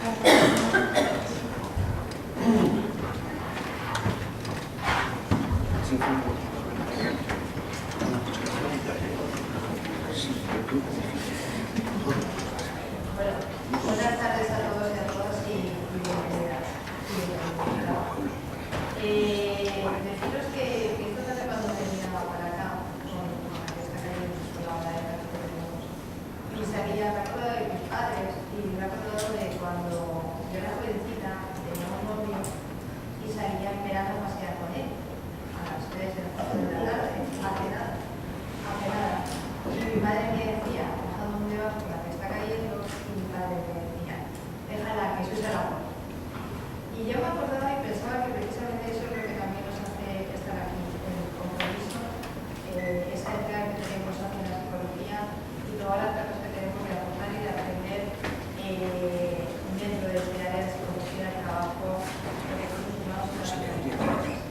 Buenas tardes a todos y a todas y bienvenidas. Deciros que esta tarde cuando venía para acá, con esta calle de la hora de que tenemos, y salía, me acuerdo de mis padres y me acuerdo de cuando yo era jovencita, tenía un novio y salía en verano a pasear con él a las 3 de la tarde, hace nada. Y mi madre me decía, ¿a dónde vas? Por la que está cayendo. Y mi padre me decía, déjala, que eso es el agua. Y yo me acordaba y pensaba que precisamente eso es lo que también nos hace estar aquí, el compromiso, esa entrega que tenemos hacia la psicología y todas las cosas que tenemos de aportar y de aprender dentro de este área de psicología, de trabajo, de recursos humanos y de las personas.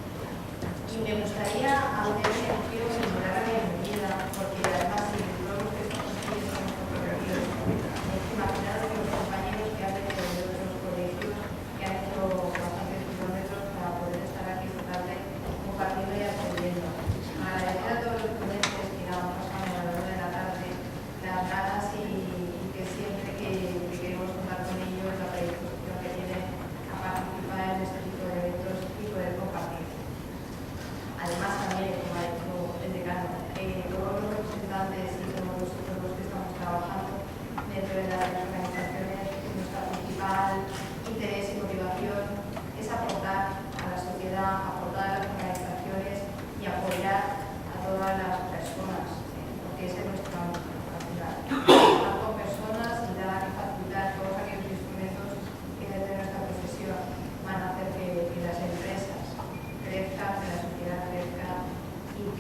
Y me gustaría, aunque quiero celebrar la bienvenida, porque además si todos los que estamos aquí estamos comprometidos, imaginaros que los compañeros que han venido de otros colegios, que han hecho bastantes kilómetros para poder estar aquí esta tarde compartiendo y aprendiendo. Agradecer a todos los ponentes que la han pasado a lo largo de la tarde, las ganas y que siempre que queremos contar con ellos, la predisposición que tienen a participar en este tipo de eventos y poder compartir. Además, también, como ha dicho el decano, todos los representantes y todos los que estamos trabajando dentro de las organizaciones, nuestra principal interés y motivación es aportar a la sociedad, aportar a las organizaciones y apoyar a todas las personas, porque ese es nuestro ámbito natural. Trabajar con personas y dar y facilitar todos aquellos instrumentos que desde nuestra profesión van a hacer que las empresas crezcan, que la sociedad crezca y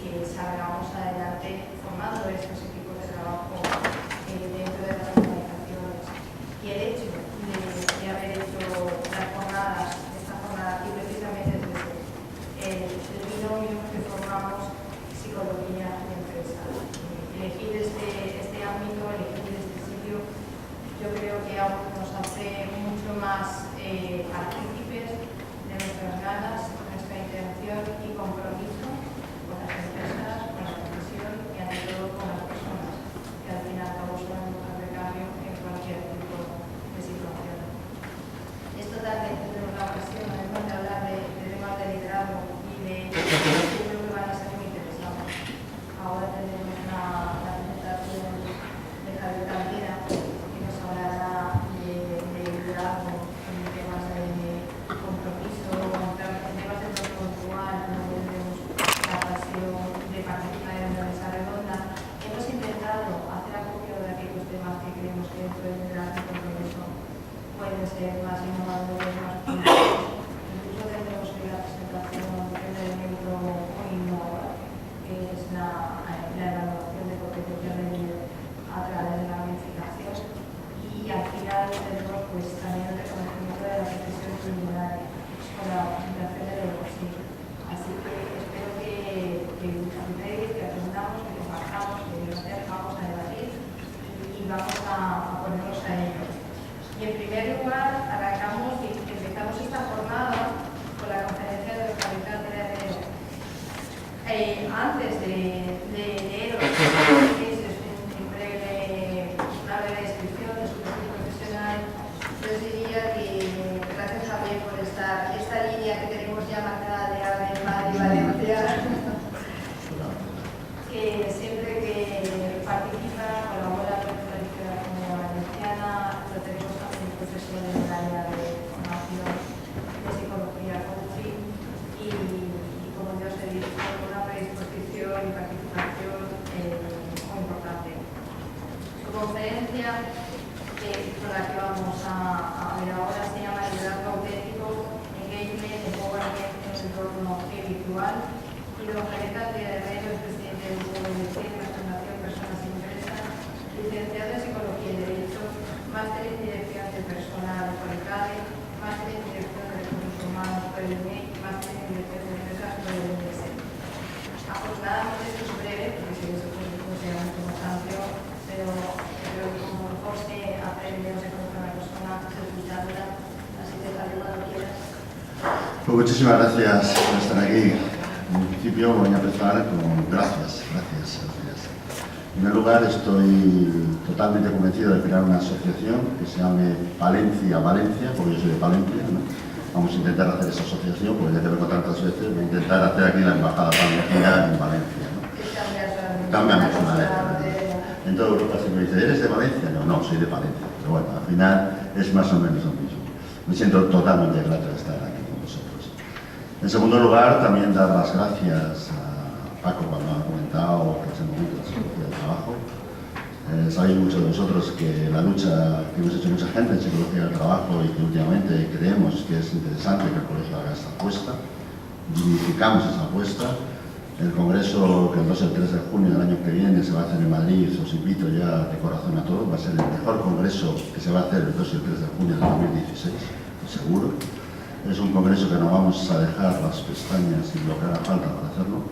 que salgamos adelante formando estos equipos de trabajo dentro de las organizaciones. Y el hecho de haber hecho las jornadas, esta jornada aquí precisamente desde el binomio que formamos psicología y empresa. Elegir este ámbito, elegir este sitio, yo creo que aún nos hace mucho más partícipes de nuestras ganas, nuestra intención y compromiso con las empresas, con la profesión y ante todo con las personas, que al fin y al cabo son el motor de cambio en cualquier tipo de situación. Esta tarde tendremos la ocasión, además de hablar de temas de liderazgo y de yo creo que van a ser muy interesantes. Ahora tenemos la presentación de Javier Caldera, que nos hablará de liderazgo en temas de compromiso, en temas de lo puntual, no tendremos la ocasión de participar en una mesa redonda. Hemos intentado hacer acopio de aquellos temas que creemos que dentro del liderazgo y compromiso pueden ser más innovadores, más puntuales. Incluso tendremos que la presentación del elemento innovador, que es la evaluación de competencia de líder a través de la gamificación. Y al final tendremos pues también el reconocimiento de la profesión preliminar con la presentación del bolsillo. Así que espero que aprendáis, que aprendamos, que compartamos, que vamos a debatir y vamos a ponernos a ello. Y en primer lugar, arrancamos y empezamos esta jornada con la conferencia de Javier Caldera de enero. Antes de enero, que es una breve descripción de su perfil profesional, yo os diría que gracias Javier por esta línea que tenemos ya marcada de Ave, Madrid, Valencia, que siempre que participa, colabora con la Comunidad Valenciana, lo tenemos también profesor en el área de formación de psicología, coaching y como ya os he dicho, una predisposición y participación muy importante. Su conferencia, con la que vamos a ver ahora, se llama Liderazgo Auténtico, Engagement, Empowerment en un entorno virtual. Y don Javier Caldera de Herrero es presidente del grupo de la Fundación Personas y Empresas, licenciado en Psicología y Derecho, máster en Dirección de Personal por el CADE, máster en Dirección de Recursos Humanos por el INEI, máster en Dirección de Empresas por el INESE. Afortunadamente esto es breve, porque si eso sea mucho más amplio, pero como José aprende o se conoce una persona Pues muchísimas gracias por estar aquí. En principio voy a empezar con gracias. En primer lugar, estoy totalmente convencido de crear una asociación que se llame Palencia Valencia, porque yo soy de Palencia, ¿no? Vamos a intentar hacer esa asociación, porque ya que vengo tantas veces, voy a intentar hacer aquí la embajada palentina en Valencia, ¿no? Cambiamos una letra. En toda Europa se me dice, ¿eres de Valencia? No, soy de Palencia. Pero bueno, al final es más o menos lo mismo. Me siento totalmente grato de estar aquí con vosotros. En segundo lugar, también dar las gracias a Paco cuando ha comentado que es el momento de la psicología del trabajo. Sabéis muchos de vosotros que la lucha que hemos hecho mucha gente en psicología del trabajo y que últimamente creemos que es interesante que el colegio haga esta apuesta, dignificamos esa apuesta. El congreso que el 2 y el 3 de junio del año que viene se va a hacer en Madrid, os invito ya de corazón a todos, va a ser el mejor congreso que se va a hacer el 2 y el 3 de junio de 2016, seguro. Es un congreso que no vamos a dejar las pestañas y lo que haga falta para hacerlo.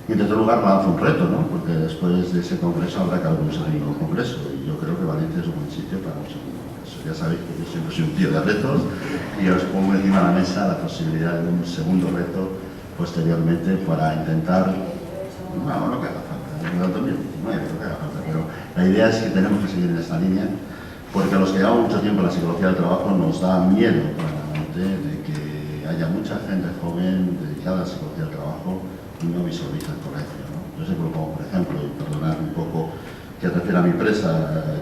Y en tercer lugar lanzo un reto, ¿no? Porque después de ese congreso habrá que haber un segundo congreso y yo creo que Valencia es un buen sitio para un segundo congreso. Ya sabéis que yo siempre soy un tío de retos y os pongo encima de la mesa la posibilidad de un segundo reto posteriormente para intentar, no, lo que haga falta, el 2019, lo que haga falta, pero la idea es que tenemos que seguir en esta línea porque a los que llevamos mucho tiempo en la psicología del trabajo nos da miedo claramente de que haya mucha gente joven dedicada a la psicología del trabajo y no visualiza el colegio, ¿no? Yo siempre lo pongo, por ejemplo, y perdonad un poco que refiere a mi empresa,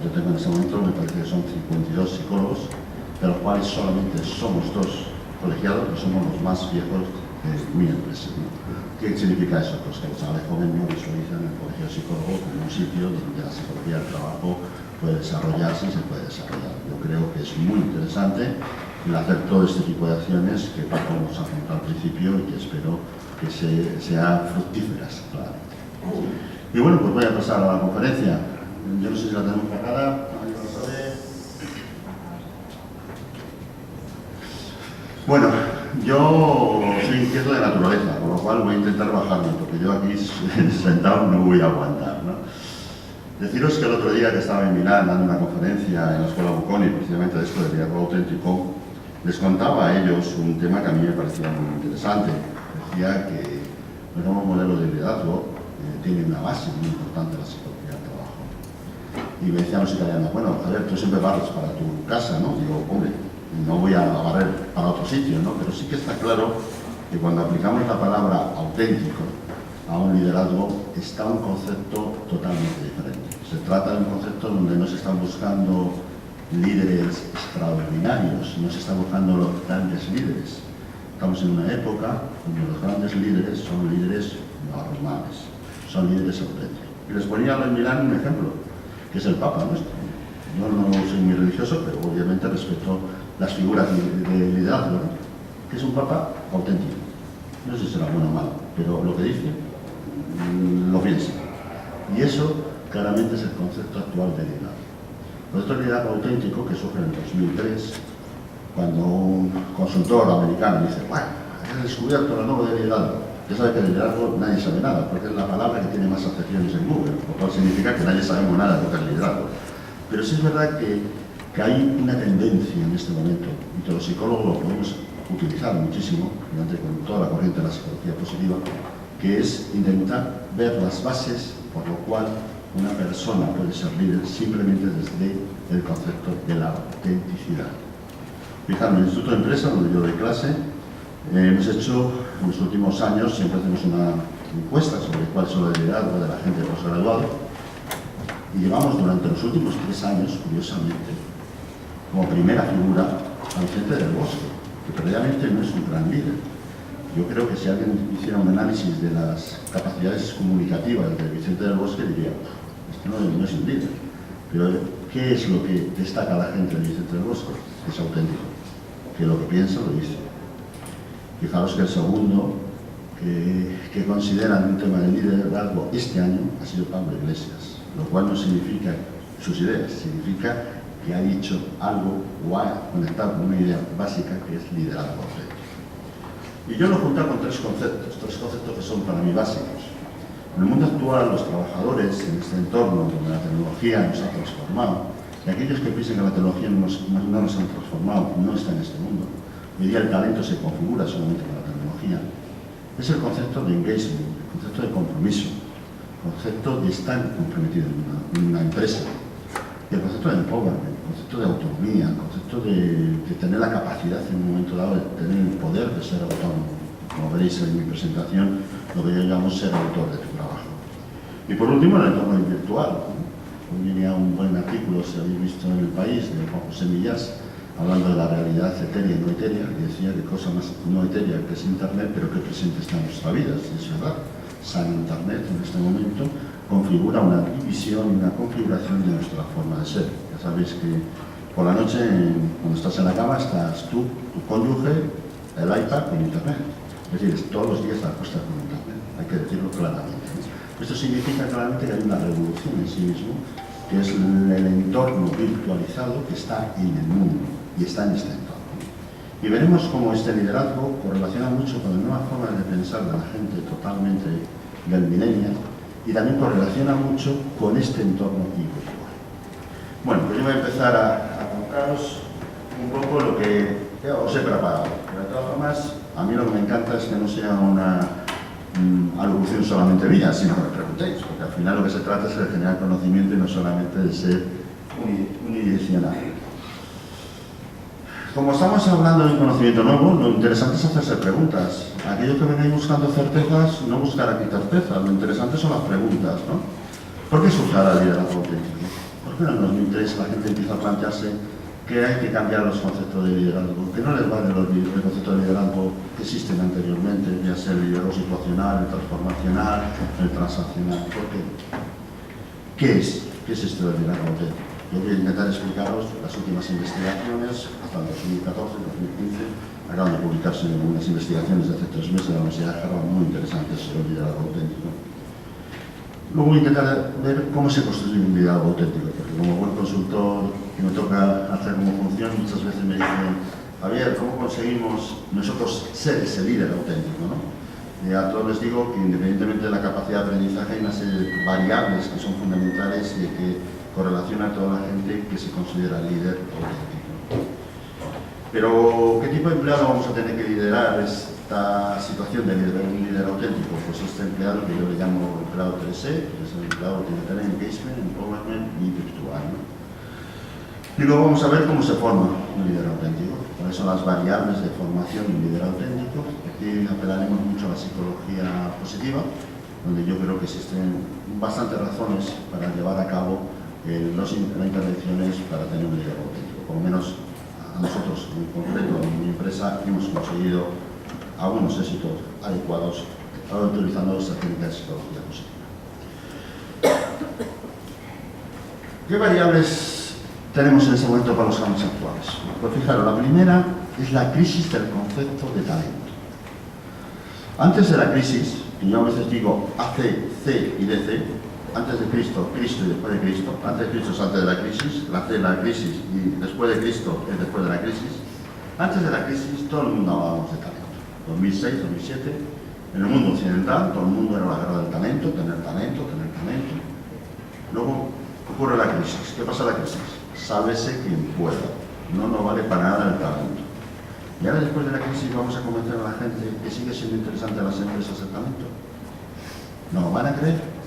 yo tengo en este momento, me parece que son 52 psicólogos, de los cuales solamente somos 2 colegiados, que somos los más viejos de mi empresa, ¿no? ¿Qué significa eso? Pues que los chavales jóvenes no visualizan el colegio de psicólogos como un sitio donde la psicología del trabajo puede desarrollarse y se puede desarrollar. Yo creo que es muy interesante el hacer todo este tipo de acciones que Paco nos ha contado al principio y que espero que sean fructíferas, claramente. Y bueno, pues voy a pasar a la conferencia. Yo no sé si la tenemos preparada. Bueno, yo soy inquieto de naturaleza, con lo cual voy a intentar bajarme, porque yo aquí sentado no voy a aguantar, ¿no? Deciros que el otro día que estaba en Milán dando una conferencia en la Escuela Bocconi, precisamente de esto del liderazgo auténtico, les contaba a ellos un tema que a mí me parecía muy interesante. Decía que el nuevo modelo de liderazgo tiene una base muy importante en la psicología del trabajo. Y me decían los italianos, bueno, Javier, tú siempre barres para tu casa, ¿no? Digo, hombre, no voy a barrer para otro sitio, ¿no? Pero sí que está claro que cuando aplicamos la palabra auténtico a un liderazgo está un concepto totalmente diferente. Se trata de un concepto donde no se están buscando líderes extraordinarios, no se están buscando los grandes líderes. Estamos en una época donde los grandes líderes son líderes normales, son líderes auténticos. Y les ponía en Milán un ejemplo, que es el Papa nuestro. Yo no soy muy religioso, pero obviamente respeto las figuras de liderazgo, ¿no? Que es un Papa auténtico. No sé si será bueno o malo, pero lo que dice, lo piensa. Y eso claramente es el concepto actual de liderazgo. Nuestro liderazgo auténtico, que surge en el 2003, cuando un consultor americano dice, bueno, he descubierto la nueva de liderazgo. Ya sabe que de liderazgo nadie sabe nada, porque es la palabra que tiene más acepciones en Google, lo cual significa que nadie sabemos nada de lo que es liderazgo. Pero sí es verdad que hay una tendencia en este momento, y que los psicólogos lo podemos utilizar muchísimo, con toda la corriente de la psicología positiva, que es intentar ver las bases por lo cual una persona puede ser líder simplemente desde el concepto de la autenticidad. Fijaros, en el Instituto de Empresa, donde yo doy clase, hemos hecho en los últimos años, siempre hacemos una encuesta sobre cuál es el liderazgo de la gente posgraduado, y llevamos durante los últimos 3 años, curiosamente, como primera figura a Vicente del Bosque, que realmente no es un gran líder. Yo creo que si alguien hiciera un análisis de las capacidades comunicativas de Vicente del Bosque, diría, este no es un líder. Pero ¿qué es lo que destaca a la gente de Vicente del Bosque? Es auténtico, que lo que piensa lo dice. Fijaros que el segundo que consideran un tema de liderazgo este año ha sido Pablo Iglesias, lo cual no significa sus ideas, significa que ha dicho algo o ha conectado con una idea básica que es liderazgo auténtico. Y yo lo he juntado con 3 conceptos que son para mí básicos. En el mundo actual, los trabajadores en este entorno donde la tecnología nos ha transformado, y aquellos que piensan que la tecnología no nos ha transformado no están en este mundo, hoy día el talento se configura solamente con la tecnología, es el concepto de engagement, el concepto de compromiso, el concepto de estar comprometido en una empresa, y el concepto de empowerment, el concepto de autonomía, el concepto de tener la capacidad en un momento dado de tener el poder de ser autónomo. Como veréis en mi presentación, lo que yo llamo ser autor de tu trabajo. Y por último, el entorno virtual. Hoy venía un buen artículo, si habéis visto en El País, de Juan José Millás, hablando de la realidad etérea y no etérea, y decía que cosa más no etérea que es Internet, pero que presente está en nuestra vida, y es verdad. San Internet en este momento configura una división y una configuración de nuestra forma de ser. Ya sabéis que por la noche, cuando estás en la cama, estás tú, tu cónyuge, el iPad con Internet. Es decir, todos los días la apuesta con Internet, hay que decirlo claramente. Esto significa claramente que hay una revolución en sí mismo, que es el entorno virtualizado que está en el mundo y está en este entorno. Y veremos cómo este liderazgo correlaciona mucho con la nueva forma de pensar de la gente totalmente del millennial, y también correlaciona mucho con este entorno virtual. Bueno, pues yo voy a empezar a contaros un poco lo que os he preparado. Pero de todas formas, a mí lo que me encanta es que no sea una alocución solamente mía, sino que me preguntéis, porque al final lo que se trata es de generar conocimiento y no solamente de ser unidireccional. Como estamos hablando de un conocimiento nuevo, lo interesante es hacerse preguntas. Aquellos que vengáis buscando certezas, no buscar aquí certezas, lo interesante son las preguntas, ¿no? ¿Por qué surge ahora el liderazgo auténtico? ¿Por qué en el 2003 la gente empieza a plantearse que hay que cambiar los conceptos de liderazgo? Que no les valen los conceptos de liderazgo que existen anteriormente, ya sea el liderazgo situacional, el transformacional, el transaccional. ¿Por qué? ¿Qué es? ¿Qué es esto del liderazgo auténtico? Yo voy a intentar explicaros las últimas investigaciones, hasta el 2014-2015, acaban de publicarse unas investigaciones de hace 3 meses de la Universidad de Harvard muy interesantes sobre el liderazgo auténtico. Luego voy a intentar ver cómo se construye un liderazgo auténtico, porque como buen consultor que me toca hacer como función, muchas veces me dicen, Javier, ¿cómo conseguimos nosotros ser ese líder auténtico, ¿no? Y a todos les digo que independientemente de la capacidad de aprendizaje hay una serie de variables que son fundamentales y que correlaciona a toda la gente que se considera líder auténtico. Pero, ¿qué tipo de empleado vamos a tener que liderar esta situación de un líder auténtico? Pues este empleado que yo le llamo empleado 3E, que es el empleado que tiene que tener engagement, empowerment y virtual, ¿no? Y luego vamos a ver cómo se forma un líder auténtico, cuáles son las variables de formación de un líder auténtico. Aquí apelaremos mucho a la psicología positiva, donde yo creo que existen bastantes razones para llevar a cabo las intervenciones para tener un líder auténtico. Por lo menos a nosotros, en concreto, en mi empresa, hemos conseguido algunos éxitos adecuados utilizando esta técnica de psicología positiva. ¿Qué variables tenemos en este momento para los cambios actuales? Pues fijaros, la primera es la crisis del concepto de talento. Antes de la crisis, y yo a veces digo AC, C y DC, antes de Cristo, Cristo y después de Cristo. Antes de Cristo es antes de la crisis, la C es la crisis y después de Cristo es después de la crisis. Antes de la crisis todo el mundo hablábamos de talento. 2006, 2007, en el mundo occidental todo el mundo era la guerra del talento, tener talento, tener talento. Luego ocurre la crisis. ¿Qué pasa en la crisis? Sálvese quien pueda. No vale para nada el talento. Y ahora después de la crisis vamos a convencer a la gente que sigue siendo interesante a las empresas el talento. ¿No lo van a creer?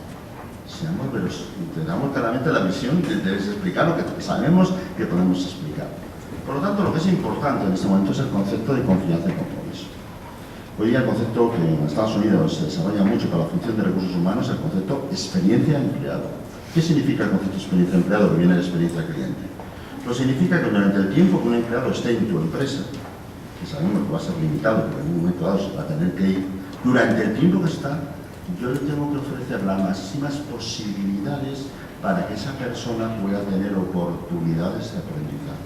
Seamos, pero tengamos claramente la visión de explicar lo que sabemos que podemos explicar. Por lo tanto, lo que es importante en este momento es el concepto de confianza y compromiso. Hoy día el concepto que en Estados Unidos se desarrolla mucho para la función de recursos humanos es el concepto experiencia empleado. ¿Qué significa el concepto de experiencia empleado que viene de experiencia cliente? Pues significa que durante el tiempo que un empleado esté en tu empresa, que sabemos que va a ser limitado, porque en un momento dado se va a tener que ir, durante el tiempo que está, yo le tengo que ofrecer las máximas posibilidades para que esa persona pueda tener oportunidades de aprendizaje.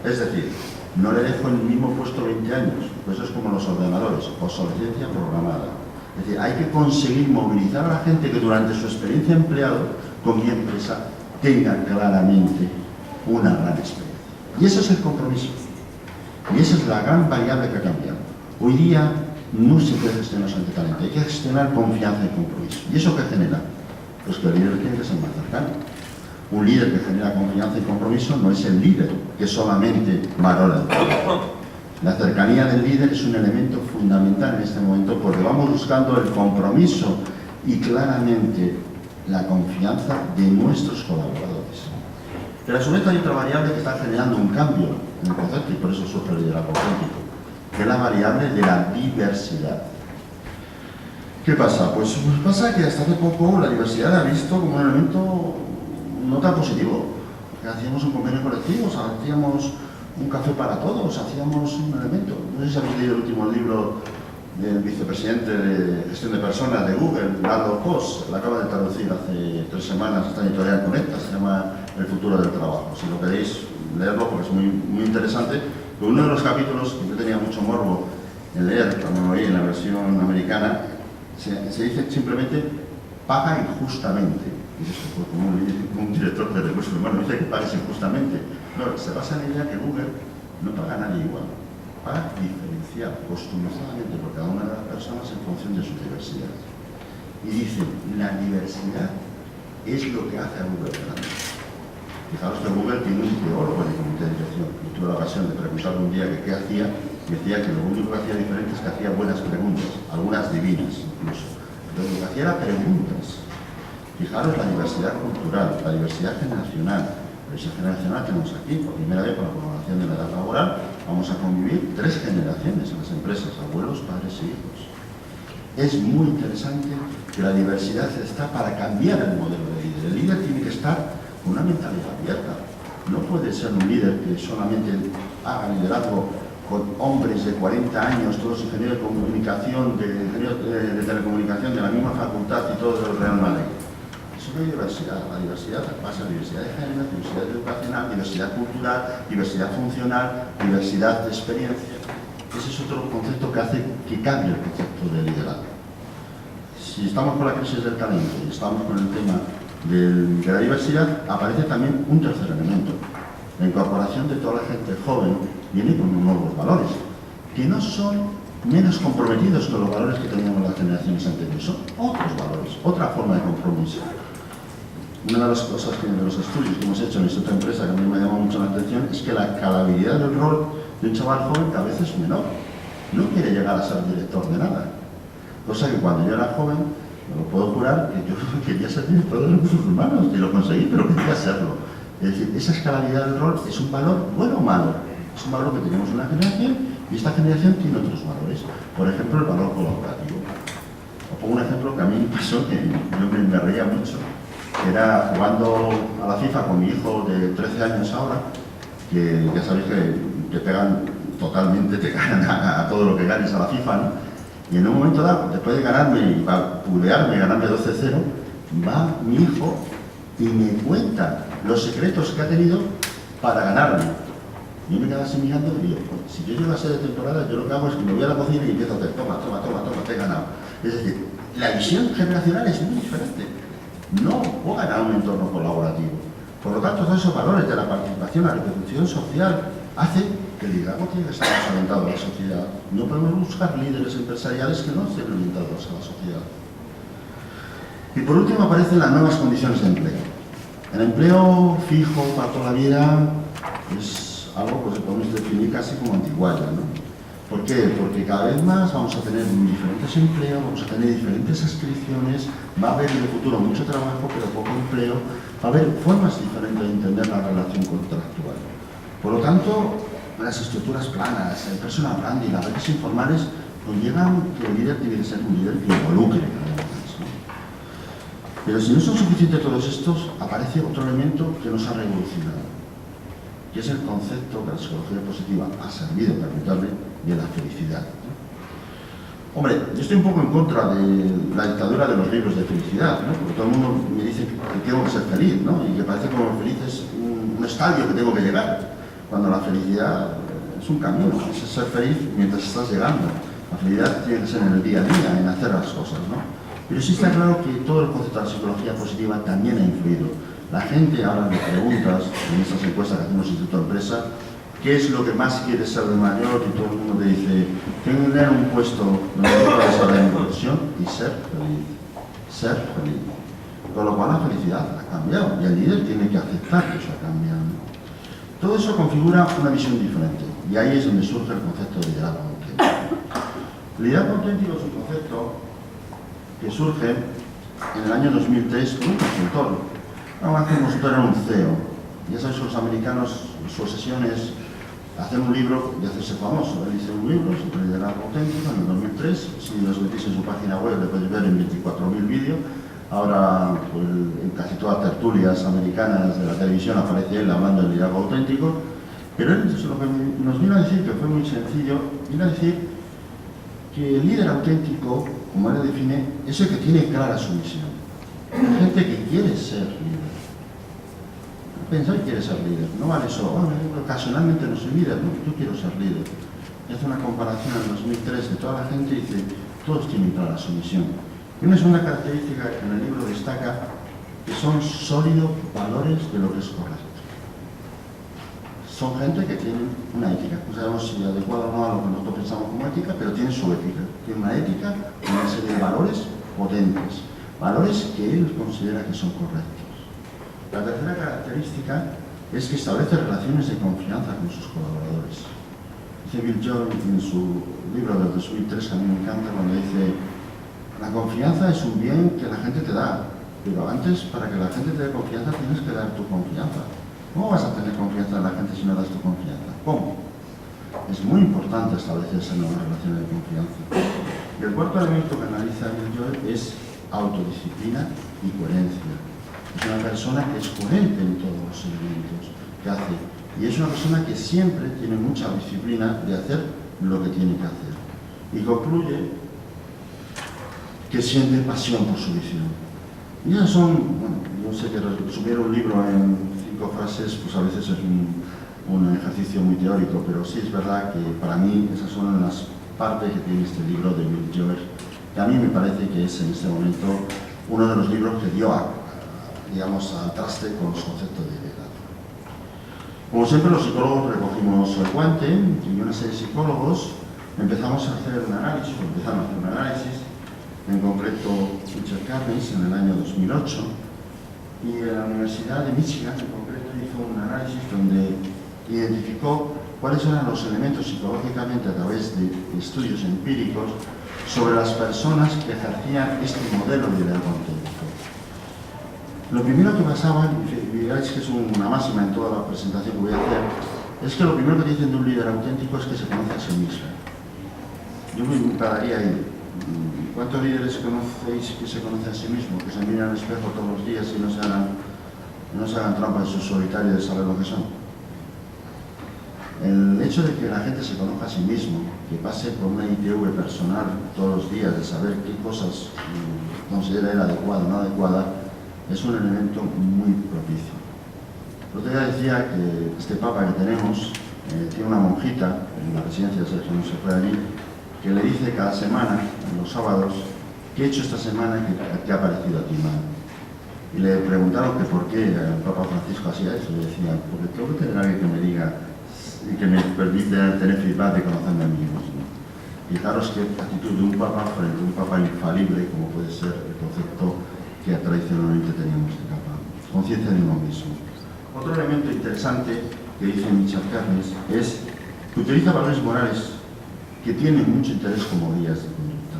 Es decir, no le dejo en el mismo puesto 20 años, pues eso es como los ordenadores, obsolescencia programada. Es decir, hay que conseguir movilizar a la gente que durante su experiencia empleado con mi empresa tenga claramente una gran experiencia. Y ese es el compromiso. Y esa es la gran variable que ha cambiado. Hoy día no se puede gestionar solamente talento, hay que gestionar confianza y compromiso. ¿Y eso qué genera? Pues que el líder tiene que ser más cercano. Un líder que genera confianza y compromiso no es el líder que solamente valora el talento. La cercanía del líder es un elemento fundamental en este momento porque vamos buscando el compromiso y claramente la confianza de nuestros colaboradores. Pero a su vez hay otra variable que está generando un cambio en el concepto y por eso surge el liderazgo auténtico, que es la variable de la diversidad. ¿Qué pasa? Pues pasa que hasta hace poco la diversidad la ha visto como un elemento no tan positivo. Hacíamos un convenio colectivo, hacíamos un café para todos, hacíamos un elemento. No sé si habéis leído el último libro del vicepresidente de gestión de personas de Google, Lando Koss, lo acaba de traducir hace 3 semanas, está en Editorial Conecta, se llama El futuro del trabajo. Si lo queréis leerlo, porque es muy interesante, pero uno de los capítulos que yo tenía mucho morbo en leer, cuando lo oí en la versión americana, se dice simplemente paga injustamente. Y eso fue como un director de recursos humanos, dice que pagues injustamente. No, se basa en la idea que Google no paga a nadie igual, paga diferencial, customizadamente por cada una de las personas en función de su diversidad. Y dice, la diversidad es lo que hace a Google grande. Fijaros que Google tiene un teólogo en el comité de dirección. Yo tuve la ocasión de preguntarle un día que qué hacía, y decía que lo único que hacía diferente es que hacía buenas preguntas, algunas divinas incluso. Entonces lo que hacía era preguntas. Fijaros la diversidad cultural, la diversidad generacional. La diversidad generacional tenemos aquí, por primera vez con la prolongación de la edad laboral, vamos a convivir 3 generaciones en las empresas, abuelos, padres y hijos. Es muy interesante que la diversidad está para cambiar el modelo de líder. El líder tiene que estar con una mentalidad abierta. No puede ser un líder que solamente haga liderazgo con hombres de 40 años, todos ingenieros de comunicación, de telecomunicación, de la misma facultad y todos de los Real Madrid. Eso no hay diversidad. La diversidad pasa a diversidad de género, diversidad educacional, diversidad cultural, diversidad funcional, diversidad de experiencia. Ese es otro concepto que hace que cambie el concepto de liderazgo. Si estamos con la crisis del talento y estamos con el tema de la diversidad, aparece también un tercer elemento. La incorporación de toda la gente joven viene con nuevos valores, que no son menos comprometidos con los valores que teníamos las generaciones anteriores, son otros valores, otra forma de compromiso. Una de las cosas de los estudios que hemos hecho en esta empresa que a mí me llama mucho la atención es que la calabilidad del rol de un chaval joven cada vez es menor. No quiere llegar a ser director de nada. Cosa que cuando yo era joven, me lo puedo jurar, que yo quería ser director de recursos humanos y lo conseguí, pero quería serlo. Es decir, esa escalabilidad del rol es un valor bueno o malo. Es un valor que tenemos en una generación y esta generación tiene otros valores. Por ejemplo, el valor colaborativo. Os pongo un ejemplo que a mí me pasó, que yo me reía mucho. Era jugando a la FIFA con mi hijo de 13 años ahora, que ya sabéis que pegan totalmente, te ganan a todo lo que ganes a la FIFA, ¿no? Y en un momento dado, después de ganarme y pulearme, ganarme 12-0, va mi hijo y me cuenta los secretos que ha tenido para ganarme. Yo me quedaba así mirando y digo, pues, si yo llego a ser de temporada, yo lo que hago es que me voy a la cocina y empiezo a hacer toma, te he ganado. Es decir, la visión generacional es muy diferente. No juegan a un entorno colaborativo. Por lo tanto, todos esos valores de la participación, la repercusión social, hacen que el liderazgo tiene que estar más orientado a la sociedad. No podemos buscar líderes empresariales que no estén orientados a la sociedad. Y por último aparecen las nuevas condiciones de empleo. El empleo fijo para toda la vida es algo que podemos definir casi como antiguaya, ¿no? ¿Por qué? Porque cada vez más vamos a tener diferentes empleos, vamos a tener diferentes adscripciones, va a haber en el futuro mucho trabajo, pero poco empleo, va a haber formas diferentes de entender la relación contractual. Por lo tanto, las estructuras planas, el personal branding, las redes informales, conllevan que el líder tiene que ser un líder que involucre además, ¿no? Pero si no son suficientes todos estos, aparece otro elemento que nos ha revolucionado, que es el concepto que la psicología positiva ha servido para aplicarle de la felicidad, ¿no? Hombre, yo estoy un poco en contra de la dictadura de los libros de felicidad, ¿no? Porque todo el mundo me dice que tengo que ser feliz, ¿no? Y que parece como feliz es un estadio que tengo que llegar, cuando la felicidad es un camino, es ser feliz mientras estás llegando. La felicidad tiene que ser en el día a día, en hacer las cosas, ¿no? Pero sí está claro que todo el concepto de la psicología positiva también ha influido. La gente ahora me preguntas, en estas encuestas que hacemos en Instituto de Empresa, ¿qué es lo que más quieres ser de mayor? Y todo el mundo te dice, tener un puesto donde puedas hacer la inversión y ser feliz. Ser feliz. Con lo cual la felicidad ha cambiado y el líder tiene que aceptar que eso ha cambiado. Todo eso configura una visión diferente. Y ahí es donde surge el concepto de liderazgo auténtico. El liderazgo auténtico es un concepto que surge en el año 2003 por un consultor. Un consultor era un CEO. Ya sabéis que los americanos, su obsesión es hacer un libro y hacerse famoso. Él hizo un libro sobre liderazgo auténtico en el 2003. Si los metís en su página web, le podéis ver en 24.000 vídeos. Ahora, pues, en casi todas las tertulias americanas de la televisión aparece él hablando del liderazgo auténtico. Pero él lo que nos vino a decir, que fue muy sencillo, vino a decir que el líder auténtico, como él lo define, es el que tiene clara su misión. Hay gente que quiere ser líder. Pensáis que quiere ser líder. No vale eso, ocasionalmente no soy líder, no, yo quiero ser líder. Y hace una comparación en 2003 de toda la gente y dice, todos tienen clara su misión. Y una segunda característica que en el libro destaca, que son sólidos valores de lo que es correcto. Son gente que tienen una ética, no sabemos si adecuada o no a lo que nosotros pensamos como ética, pero tienen su ética. Tienen una ética, una serie de valores potentes, valores que él considera que son correctos. La tercera característica es que establece relaciones de confianza con sus colaboradores. Dice Bill Joy en su libro del 2003, que a mí me encanta, cuando dice: la confianza es un bien que la gente te da, pero antes, para que la gente te dé confianza, tienes que dar tu confianza. ¿Cómo vas a tener confianza en la gente si no das tu confianza? ¿Cómo? Es muy importante establecerse en una relación de confianza. Y el cuarto elemento que analiza Bill Joy es autodisciplina y coherencia. Es una persona que es coherente en todos los elementos que hace. Y es una persona que siempre tiene mucha disciplina de hacer lo que tiene que hacer. Y concluye que siente pasión por su visión. Y esas son, bueno, yo sé que resumir un libro en 5 frases, pues a veces es un ejercicio muy teórico, pero sí es verdad que para mí esas son las partes que tiene este libro de Bill Joy, que a mí me parece que es en este momento uno de los libros que dio digamos, al traste con los conceptos de liderazgo. Como siempre, los psicólogos recogimos el guante y una serie de psicólogos empezamos a hacer un análisis, en concreto Richard Carnes en el año 2008, y en la Universidad de Michigan en concreto hizo un análisis donde identificó cuáles eran los elementos psicológicamente a través de estudios empíricos sobre las personas que ejercían este modelo de liderazgo auténtico. Lo primero que pasaban, y veréis que es una máxima en toda la presentación que voy a hacer, es que lo primero que dicen de un líder auténtico es que se conoce a sí mismo. Yo me pararía ahí. ¿Cuántos líderes conocéis que se conocen a sí mismos, que se miran al espejo todos los días y no se hagan trampas en su solitario de saber lo que son? El hecho de que la gente se conozca a sí mismo, que pase por una ITV personal todos los días, de saber qué cosas considera él adecuada o no adecuada, es un elemento muy propicio. El otro día decía que este Papa que tenemos tiene una monjita en la residencia de Sergio, no se fue allí, que le dice cada semana, los sábados, ¿qué he hecho esta semana que ha parecido a ti mal? Y le preguntaron que por qué el Papa Francisco hacía eso, y decía, porque tengo que tener a alguien que me diga y que me permite tener feedback de conocerme a mí mismo. Fijaros qué actitud de un Papa frente a un Papa infalible, como puede ser el concepto que tradicionalmente teníamos de Papa. Conciencia de uno mismo. Otro elemento interesante que dice Richard Carnes es que utiliza valores morales que tienen mucho interés como guías de conducta.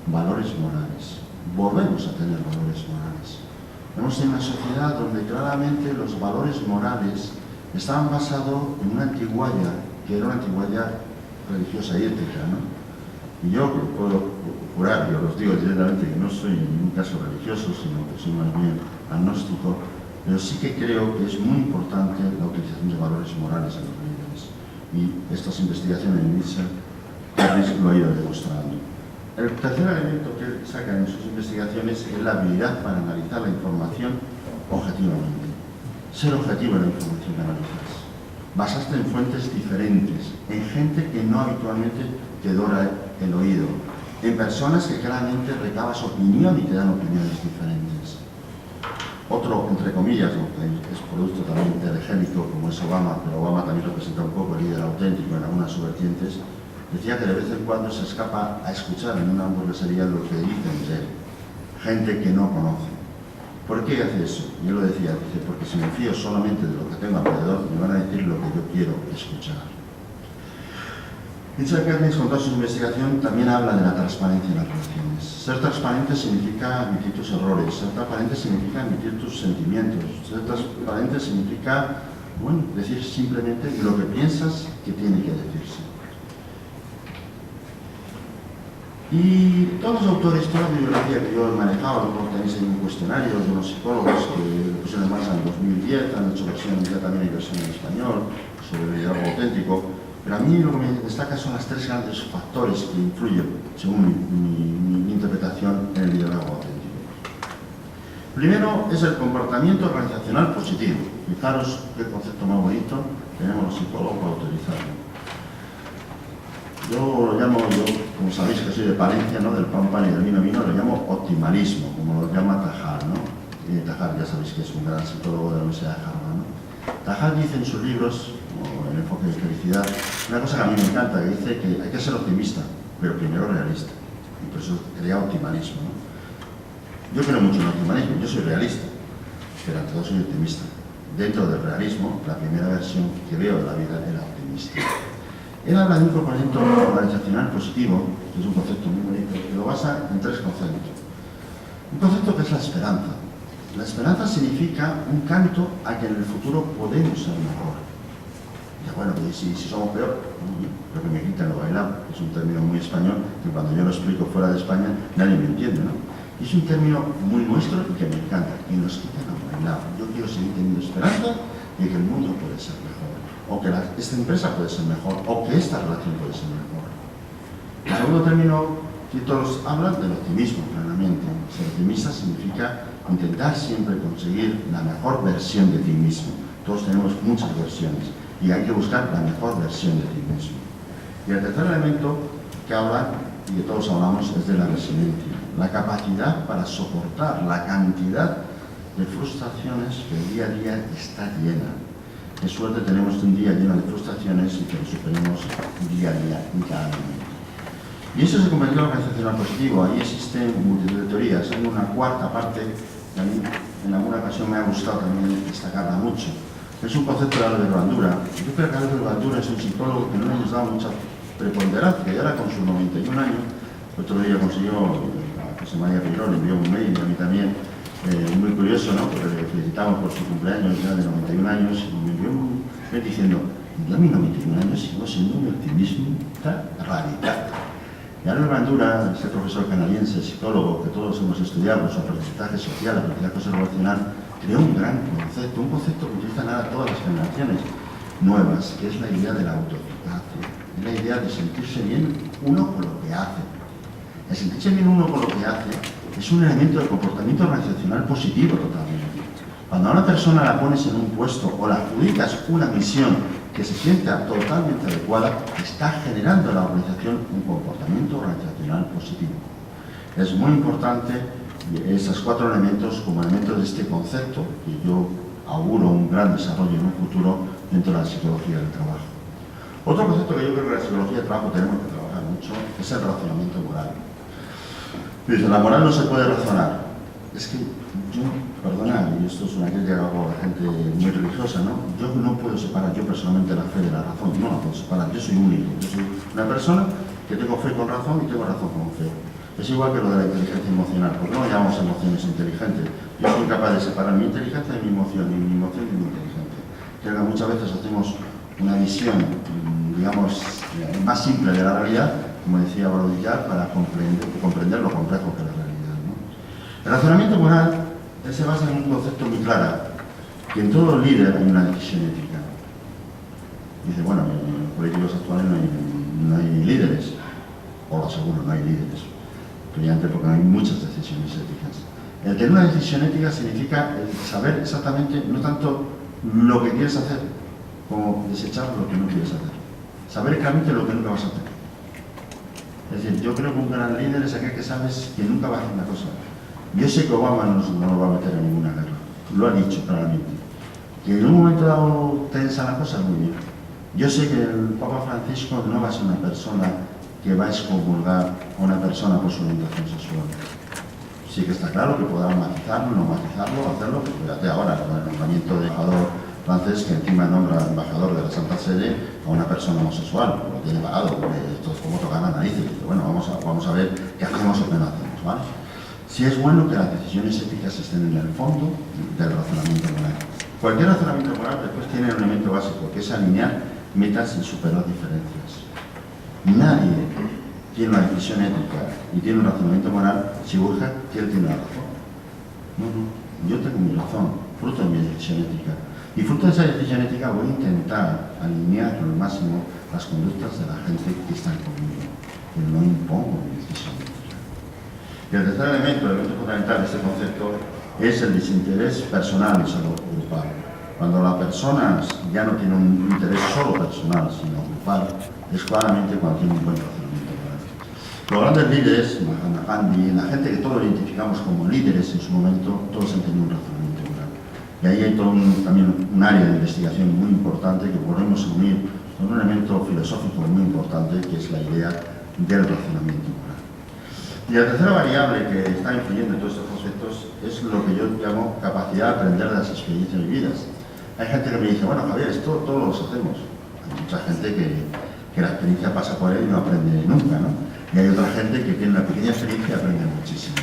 Valores morales. Volvemos a tener valores morales. Vemos en una sociedad donde claramente los valores morales estaban basados en una antigualla, que era una antigualla religiosa y ética, ¿no? Y yo puedo jurar, yo os digo directamente que no soy en ningún caso religioso, sino que soy más bien agnóstico, pero sí que creo que es muy importante la utilización de valores morales en los líderes. Y estas investigaciones en Nietzsche lo ha ido demostrando. El tercer elemento que él saca en sus investigaciones es la habilidad para analizar la información objetivamente. Ser objetivo en la información que analizas. Basarte en fuentes diferentes, en gente que no habitualmente te dora el oído, en personas que claramente recabas opinión y te dan opiniones diferentes. Otro, entre comillas, que es producto también telegénico, como es Obama, pero Obama también representa un poco el líder auténtico en algunas vertientes, decía que de vez en cuando se escapa a escuchar en una hamburguesería lo que dicen de él, gente que no conoce. ¿Por qué hace eso? Yo lo decía, dice, porque si me fío solamente de lo que tengo alrededor, me van a decir lo que yo quiero escuchar. Richard Kernis, con toda su investigación, también habla de la transparencia en las relaciones. Ser transparente significa admitir tus errores, ser transparente significa admitir tus sentimientos, ser transparente significa, bueno, decir simplemente lo que piensas que tiene que decirse. Y todos los autores, toda la bibliografía que yo he manejado, luego tenéis ahí un cuestionario de unos psicólogos que lo pusieron en marcha en 2010, han hecho versión, ya también hay versión en español, sobre el liderazgo auténtico. Pero a mí lo que me destaca son las tres grandes factores que influyen, según mi interpretación, en el liderazgo auténtico. Primero es el comportamiento organizacional positivo. Fijaros qué concepto más bonito tenemos los psicólogos para utilizarlo. Yo lo llamo, como sabéis que soy de Palencia, ¿no? Del pan pan y del vino vino, lo llamo optimalismo, como lo llama Tajal, ¿no? Y Tajal ya sabéis que es un gran psicólogo de la Universidad de Harvard, ¿no? Tajal dice en sus libros, como El enfoque de felicidad, una cosa que a mí me encanta, que dice que hay que ser optimista, pero primero realista. Y por eso crea optimalismo, ¿no? Yo creo mucho en el optimismo, yo soy realista, pero ante todo soy optimista. Dentro del realismo, la primera versión que veo de la vida era optimista. Él habla de un comportamiento organizacional positivo, que es un concepto muy bonito, que lo basa en tres conceptos. Un concepto que es la esperanza. La esperanza significa un canto a que en el futuro podemos ser mejor. Y bueno, y si somos peor, lo que me quita lo bailado, es un término muy español, que cuando yo lo explico fuera de España nadie me entiende, ¿no? Y es un término muy nuestro y que me encanta, y nos quita lo bailado. Yo quiero seguir teniendo esperanza de que el mundo puede ser mejor, o que esta empresa puede ser mejor, o que esta relación puede ser mejor. El segundo término que todos hablan del optimismo, claramente. Ser optimista significa intentar siempre conseguir la mejor versión de ti mismo. Todos tenemos muchas versiones y hay que buscar la mejor versión de ti mismo. Y el tercer elemento que habla, y que todos hablamos, es de la resiliencia, la capacidad para soportar la cantidad de frustraciones que el día a día está llena. Qué suerte tenemos de un día lleno de frustraciones y que lo superemos día a día y cada momento. Y eso es el comportamiento organizacional positivo. Ahí existen multitud de teorías. Hay una cuarta parte que a mí en alguna ocasión me ha gustado también destacarla mucho. Es un concepto de Albert Bandura. Yo creo que Albert Bandura es un psicólogo que no le hemos dado mucha preponderancia, y ahora con sus 91 años, el otro día consiguió a José María Figueroa, le envió un mail y a mí también, muy curioso, ¿no? Porque le felicitamos por su cumpleaños ya de 91 años y me envió un mail diciendo: yo a mis 91 años sigo siendo un optimista radical. Y Albert Bandura, este profesor canadiense, psicólogo que todos hemos estudiado, su aprendizaje social, aprendizaje observacional, creó un gran concepto, un concepto que utilizan ahora todas las generaciones nuevas, que es la idea de la autoeficacia, es la idea de sentirse bien uno con lo que hace. El sentirse bien uno con lo que hace es un elemento de comportamiento organizacional positivo totalmente. Cuando a una persona la pones en un puesto o la adjudicas una misión que se sienta totalmente adecuada, está generando en la organización un comportamiento organizacional positivo. Es muy importante esos cuatro elementos como elementos de este concepto, que yo auguro un gran desarrollo en un futuro dentro de la psicología del trabajo. Otro concepto que yo creo que en la psicología del trabajo tenemos que trabajar mucho es el razonamiento moral. Dice, la moral no se puede razonar. Es que yo, perdona, y esto es una crítica que hago a la gente muy religiosa, ¿no? Yo no puedo separar yo personalmente la fe de la razón, no la puedo separar, yo soy único, yo soy una persona que tengo fe con razón y tengo razón con fe. Es igual que lo de la inteligencia emocional, porque no llamamos emociones inteligentes. Yo soy capaz de separar mi inteligencia de mi emoción, y mi emoción de mi inteligencia. Creo que muchas veces hacemos una visión, digamos, más simple de la realidad, como decía Baudrillard, para comprender lo complejo que es la realidad, ¿no? El razonamiento moral se basa en un concepto muy claro, que en todo líder hay una decisión ética. Dice, bueno, en los políticos actuales no hay líderes, o lo aseguro, no hay líderes, brillante porque no hay muchas decisiones éticas. El tener una decisión ética significa el saber exactamente, no tanto lo que quieres hacer, como desechar lo que no quieres hacer. Saber claramente lo que nunca vas a hacer. Es decir, yo creo que un gran líder es aquel que sabes que nunca va a hacer una cosa. Yo sé que Obama no nos va a meter en ninguna guerra, lo ha dicho claramente. Que en un momento dado tensa la cosa, muy bien. Yo sé que el Papa Francisco no va a ser una persona que va a excomulgar a una persona por su orientación sexual. Sí que está claro que podrá matizarlo, no matizarlo, hacerlo, pero fíjate ahora con el nombramiento de embajador francés que encima nombra embajador de la Santa Sede a una persona homosexual, lo tiene pagado, porque esto es como tocar la nariz, y dice, bueno, vamos a ver qué hacemos o qué no hacemos, ¿vale? Sí es bueno que las decisiones éticas estén en el fondo del razonamiento moral. Cualquier razonamiento moral después tiene un elemento básico, que es alinear metas y superar diferencias. Nadie tiene una decisión ética y tiene un razonamiento moral si busca que él tiene la razón. No, yo tengo mi razón, fruto de mi decisión ética. Y fruto de esa decisión ética voy a intentar alinear al máximo las conductas de la gente que está conmigo, pero no impongo mi decisión ética. Y el tercer elemento, el elemento fundamental de este concepto, es el desinterés personal y solo grupal. Cuando las personas ya no tienen un interés solo personal, sino grupal, es claramente cuando tienen un buen razonamiento moral. Los grandes líderes, Mahatma Gandhi, la gente que todos identificamos como líderes en su momento, todos han tenido un razonamiento moral. Y ahí hay también un área de investigación muy importante que podemos unir con un elemento filosófico muy importante, que es la idea del razonamiento moral. Y la tercera variable que está influyendo en todos estos conceptos es lo que yo llamo capacidad de aprender de las experiencias vividas. Hay gente que me dice, bueno, Javier, esto todos lo hacemos. Hay mucha gente que la experiencia pasa por él y no aprende nunca, ¿no? Y hay otra gente que tiene una pequeña experiencia y aprende muchísimo.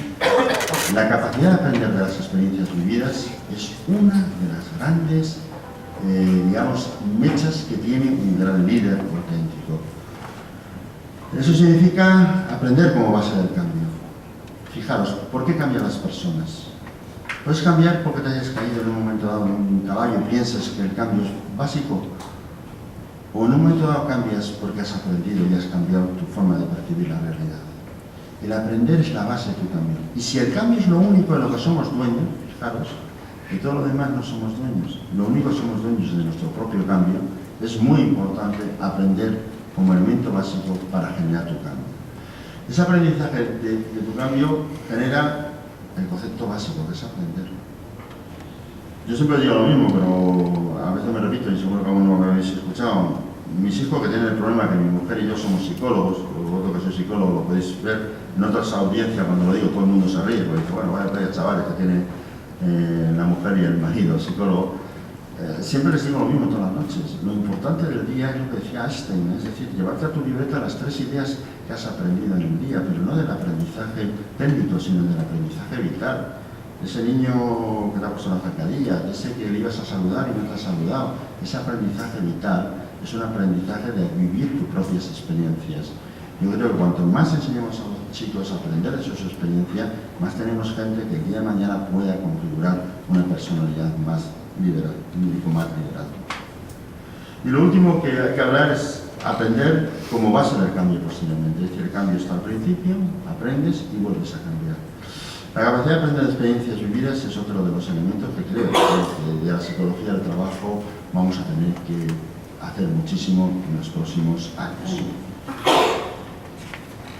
La capacidad de aprender de las experiencias vividas es una de las grandes, digamos, mechas que tiene un gran líder auténtico. Eso significa aprender cómo va a ser el cambio. Fijaros, ¿por qué cambian las personas? Puedes cambiar porque te hayas caído en un momento dado en un caballo y piensas que el cambio es básico. O en un momento dado cambias porque has aprendido y has cambiado tu forma de percibir la realidad. El aprender es la base de tu cambio. Y si el cambio es lo único de lo que somos dueños, fijaros, de todo lo demás no somos dueños. Lo único que somos dueños de nuestro propio cambio, es muy importante aprender como elemento básico para generar tu cambio. Ese aprendizaje de tu cambio genera el concepto básico, que es aprender. Yo siempre digo lo mismo, pero a veces me repito y seguro que aún no me habéis escuchado. Mis hijos que tienen el problema que mi mujer y yo somos psicólogos, vosotros que sois psicólogos lo podéis ver en otras audiencias, cuando lo digo todo el mundo se ríe, porque dice, bueno, vaya chavales que tiene la mujer y el marido, el psicólogo. Siempre les digo lo mismo todas las noches. Lo importante del día es lo que decía Einstein, es decir, llevarte a tu libreta las 3 ideas que has aprendido en el día, pero no del aprendizaje técnico, sino del aprendizaje vital. Ese niño que te ha puesto la zancadilla, ese que le ibas a saludar y no te ha saludado, ese aprendizaje vital es un aprendizaje de vivir tus propias experiencias. Yo creo que cuanto más enseñemos a los chicos a aprender de sus experiencias, más tenemos gente que el día de mañana pueda configurar una personalidad más con más liderazgo. Y lo último que hay que hablar es aprender cómo va a ser el cambio posteriormente. Es decir, el cambio está al principio, aprendes y vuelves a cambiar. La capacidad de aprender experiencias vividas es otro de los elementos que creo que de la psicología del trabajo vamos a tener que hacer muchísimo en los próximos años.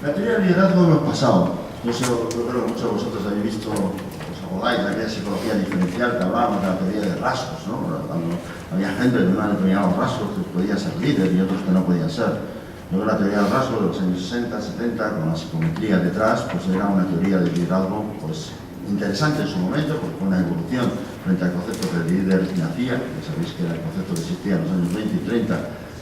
La teoría del liderazgo hemos pasado. Yo creo que muchos de vosotros habéis visto, os acordáis de aquella psicología diferencial que hablábamos de la teoría de rasgos, ¿no? Cuando había gente de unos determinados rasgos que podía ser líder y otros que no podían ser. Luego la teoría del rasgo de los años 60, 70, con la psicometría detrás, pues era una teoría de liderazgo pues, interesante en su momento, porque fue una evolución frente al concepto que el líder nacía, que sabéis que era el concepto que existía en los años 20 y 30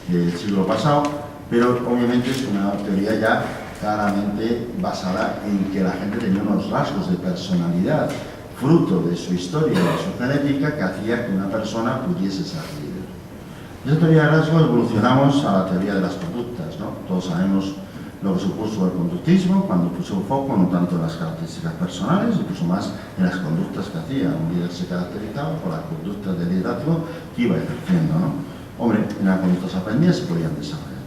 del siglo pasado, pero obviamente es una teoría ya claramente basada en que la gente tenía unos rasgos de personalidad, fruto de su historia, de su genética, que hacía que una persona pudiese ser líder. De esa teoría de rasgos evolucionamos a la teoría de las conductas, ¿no? Todos sabemos lo que supuso el conductismo, cuando puso un foco no tanto en las características personales, incluso más en las conductas que hacía. Un líder se caracterizaba por las conductas de liderazgo que iba ejerciendo, ¿no? Hombre, en las conductas aprendidas se podían desarrollar.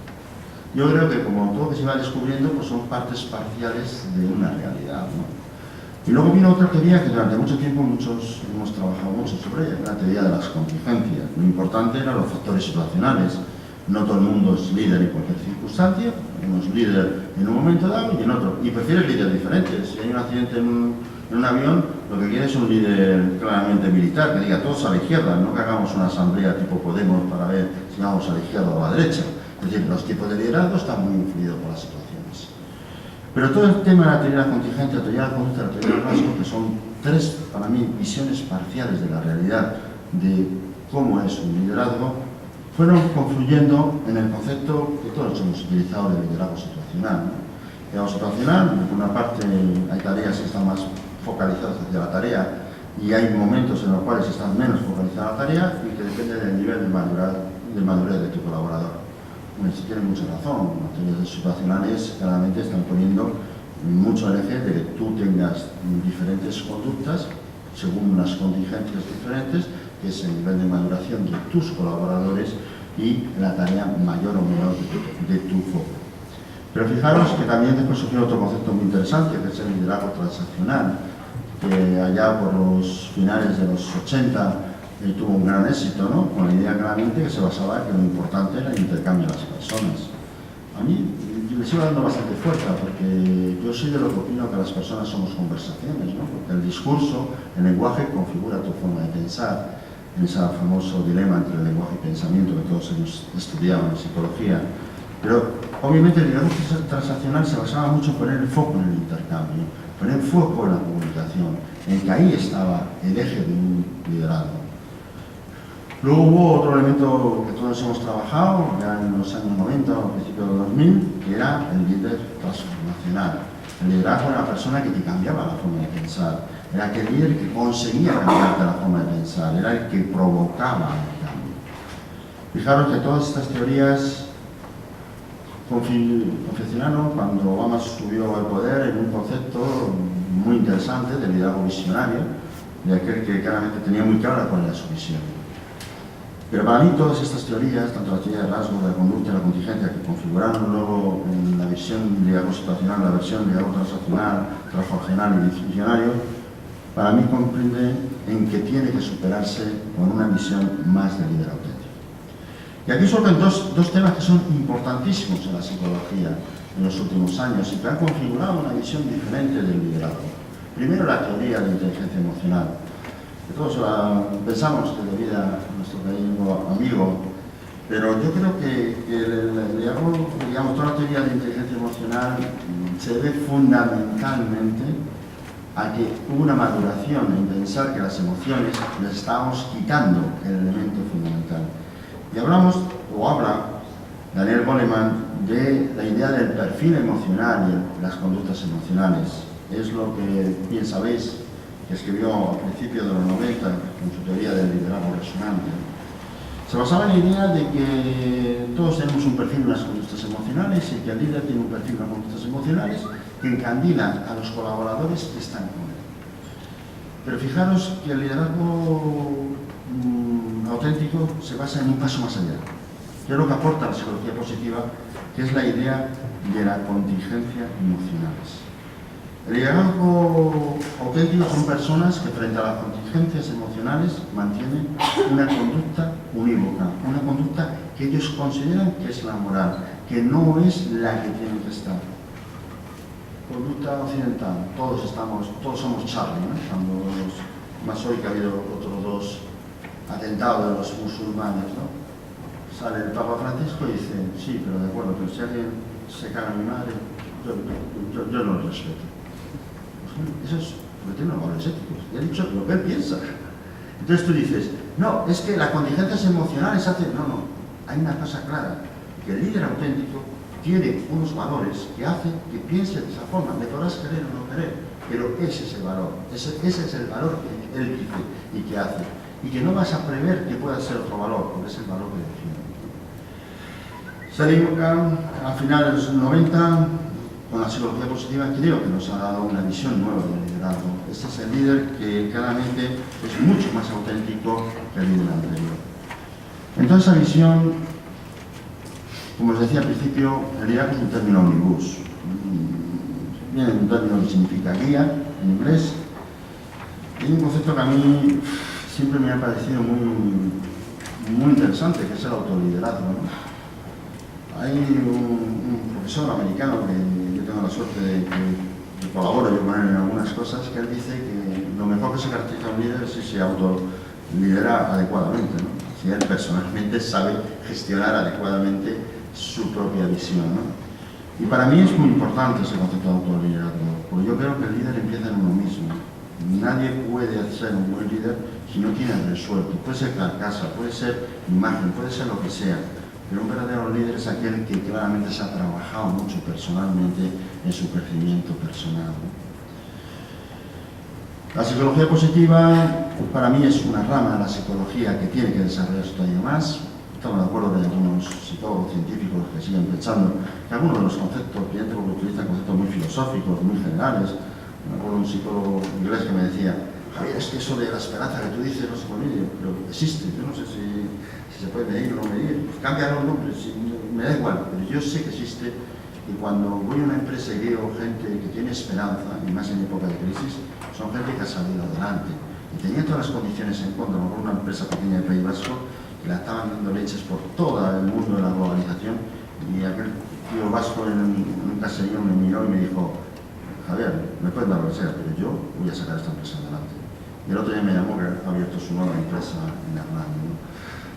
Yo creo que como todo lo que se iba descubriendo, pues son partes parciales de una realidad, ¿no? Y luego vino otra teoría que durante mucho tiempo muchos hemos trabajado mucho sobre ella, la teoría de las contingencias. Lo importante eran los factores situacionales. No todo el mundo es líder en cualquier circunstancia, uno es líder en un momento dado y en otro. Y prefiere líderes diferentes. Si hay un accidente en un avión, lo que quiere es un líder claramente militar, que diga todos a la izquierda, no que hagamos una asamblea tipo Podemos para ver si vamos a la izquierda o a la derecha. Es decir, los tipos de liderazgo están muy influidos por las situaciones. Pero todo el tema de la teoría de la contingencia, la teoría de la conducta, la teoría del rasgo, que son 3, para mí, visiones parciales de la realidad de cómo es un liderazgo, fueron confluyendo en el concepto que todos hemos utilizado de liderazgo situacional, ¿no? Liderazgo situacional, por una parte hay tareas que están más focalizadas hacia la tarea y hay momentos en los cuales están menos focalizadas la tarea y que depende del nivel de madurez de tu colaborador. Bueno, si tienen mucha razón, las teorías situacionales claramente están poniendo mucho el eje de que tú tengas diferentes conductas según unas contingencias diferentes, que es el nivel de maduración de tus colaboradores y la tarea mayor o menor de tu foco. Pero fijaros que también después surgió otro concepto muy interesante, que es el liderazgo transaccional, que allá por los finales de los 80 tuvo un gran éxito, ¿no? Con la idea claramente que se basaba en que lo importante era el intercambio de las personas. A mí le sigo dando bastante fuerza, porque yo soy de lo que opino que las personas somos conversaciones, ¿no? Porque el discurso, el lenguaje configura tu forma de pensar, en ese famoso dilema entre el lenguaje y pensamiento que todos hemos estudiado en psicología. Pero obviamente el liderazgo transaccional se basaba mucho en poner el foco en el intercambio, poner el foco en la comunicación, en que ahí estaba el eje de un liderazgo. Luego hubo otro elemento que todos hemos trabajado, ya en los años 90 o principios de 2000, que era el líder transformacional. El liderazgo era la persona que te cambiaba la forma de pensar, era aquel líder que conseguía cambiarte la forma de pensar, era el que provocaba el cambio. Fijaros que todas estas teorías confeccionaron cuando Obama subió al poder en un concepto muy interesante de liderazgo visionario, de aquel que claramente tenía muy clara cuál era su visión. Pero para mí todas estas teorías, tanto la teoría de rasgos, de la conducta y la contingencia, que configuraron luego en la visión de liderazgo situacional, la versión de liderazgo transaccional, transformacional y visionario, para mí comprende en que tiene que superarse con una visión más de líder auténtico. Y aquí surgen dos temas que son importantísimos en la psicología en los últimos años y que han configurado una visión diferente del liderazgo. Primero, la teoría de inteligencia emocional. Que todos pensamos que debido a nuestro querido amigo, pero yo creo que el liderazgo, digamos, toda la teoría de inteligencia emocional se debe fundamentalmente a que hubo una maduración en pensar que las emociones les estábamos quitando el elemento fundamental. Y hablamos, o habla Daniel Goleman, de la idea del perfil emocional y las conductas emocionales. Es lo que bien sabéis, que escribió a principios de los 90 en su teoría del liderazgo resonante. Se basaba en la idea de que todos tenemos un perfil de unas conductas emocionales y que el líder tiene un perfil de unas conductas emocionales que encandilan a los colaboradores que están con él. Pero fijaros que el liderazgo auténtico se basa en un paso más allá, que es lo que aporta la psicología positiva, que es la idea de la contingencia emocionales. El liderazgo auténtico son personas que frente a las contingencias emocionales mantienen una conducta unívoca, una conducta que ellos consideran que es la moral, que no es la que tiene que estar. Conducta occidental, todos somos Charlie, ¿no? Cuando más hoy que ha habido otros dos atentados de los musulmanes, ¿no? Sale el Papa Francisco y dice, sí, pero de acuerdo, pero si alguien se caga a mi madre, yo no lo respeto. Eso es porque tiene unos valores éticos. Y ha dicho lo que él piensa. Entonces tú dices, no, es que las contingencias emocionales hacen... No, hay una cosa clara, que el líder auténtico tiene unos valores que hacen que piense de esa forma. Me podrás querer o no querer, pero ese es el valor. Ese es el valor que él dice y que hace. Y que no vas a prever que pueda ser otro valor, porque es el valor que define. Salimos a finales de los 90, con la psicología positiva, creo que nos ha dado una visión nueva del liderazgo. Este es el líder que claramente es mucho más auténtico que el líder anterior. Entonces, esa visión, como os decía al principio, el liderazgo es un término omnibus. Viene de un término que significa guía en inglés. Y hay un concepto que a mí siempre me ha parecido muy interesante, que es el autoliderazgo, ¿no? Hay un profesor americano que yo tengo la suerte de que colaboro yo con él en algunas cosas, que él dice que lo mejor que se caracteriza a un líder es si se autolidera adecuadamente, ¿no? Si él personalmente sabe gestionar adecuadamente su propia visión, ¿no? Y para mí es muy importante ese concepto de autoliderazgo, porque yo creo que el líder empieza en uno mismo. Nadie puede ser un buen líder si no tienes resuelto. Puede ser carcasa, puede ser imagen, puede ser lo que sea, pero un verdadero líder es aquel que claramente se ha trabajado mucho personalmente en su crecimiento personal, ¿no? La psicología positiva para mí es una rama de la psicología que tiene que desarrollarse todavía más. Estamos de acuerdo que algunos psicólogos científicos que siguen pensando que algunos de los conceptos, clientes porque utilizan conceptos muy filosóficos, muy generales. Me acuerdo de un psicólogo inglés que me decía: Javier, es que eso de la esperanza que tú dices no se puede medir, pero existe. Yo no sé si se puede medir o no medir. Pues cambia los nombres, me da igual, pero yo sé que existe. Y cuando voy a una empresa y veo gente que tiene esperanza, y más en época de crisis, son gente que ha salido adelante. Y tenía todas las condiciones en contra. Me acuerdo de una empresa pequeña de País Vasco que la estaban dando leches por todo el mundo de la globalización, y aquel tío vasco en un caserío me miró y me dijo: Javier, me puedes dar lo que sea, pero yo voy a sacar esta empresa adelante. Y el otro día me llamó que ha abierto su nueva empresa en Hernani, ¿no?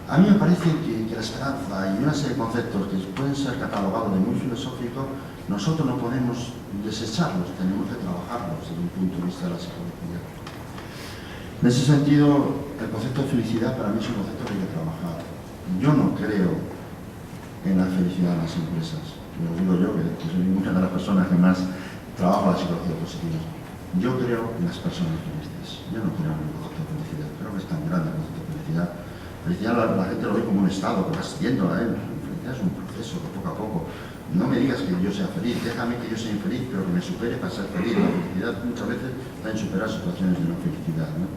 A mí me parece que la esperanza y una serie de conceptos que pueden ser catalogados de muy filosóficos, nosotros no podemos desecharlos, tenemos que trabajarlos desde un punto de vista de la psicología. En ese sentido, el concepto de felicidad para mí es un concepto que hay que trabajar. Yo no creo en la felicidad de las empresas. Lo digo yo, que soy una de las personas que más trabajo la psicología positiva. Yo creo en las personas felices. Yo no creo en el concepto de felicidad. Creo que es tan grande el concepto de felicidad. Felicidad la gente lo ve como un estado que vas viendo a él. Felicidad es un proceso que poco a poco. No me digas que yo sea feliz, déjame que yo sea infeliz, pero que me supere para ser feliz. La felicidad muchas veces está en superar situaciones de no felicidad, ¿no?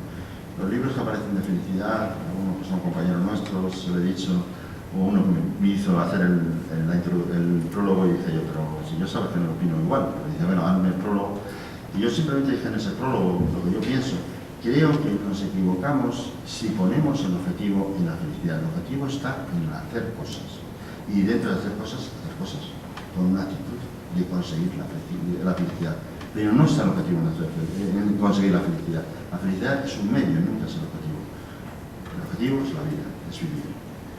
Los libros que aparecen de felicidad, algunos que son compañeros nuestros, se lo he dicho, o uno que me hizo hacer el prólogo y dije yo: pero si yo sabes que no opino igual, pero dice: bueno, hazme el prólogo. Y yo simplemente dije en ese prólogo lo que yo pienso. Creo que nos equivocamos si ponemos el objetivo en la felicidad. El objetivo está en hacer cosas. Y dentro de hacer cosas con una actitud de conseguir la felicidad. Pero no está el objetivo en conseguir la felicidad. La felicidad es un medio, nunca es el objetivo. El objetivo es la vida, es vivir.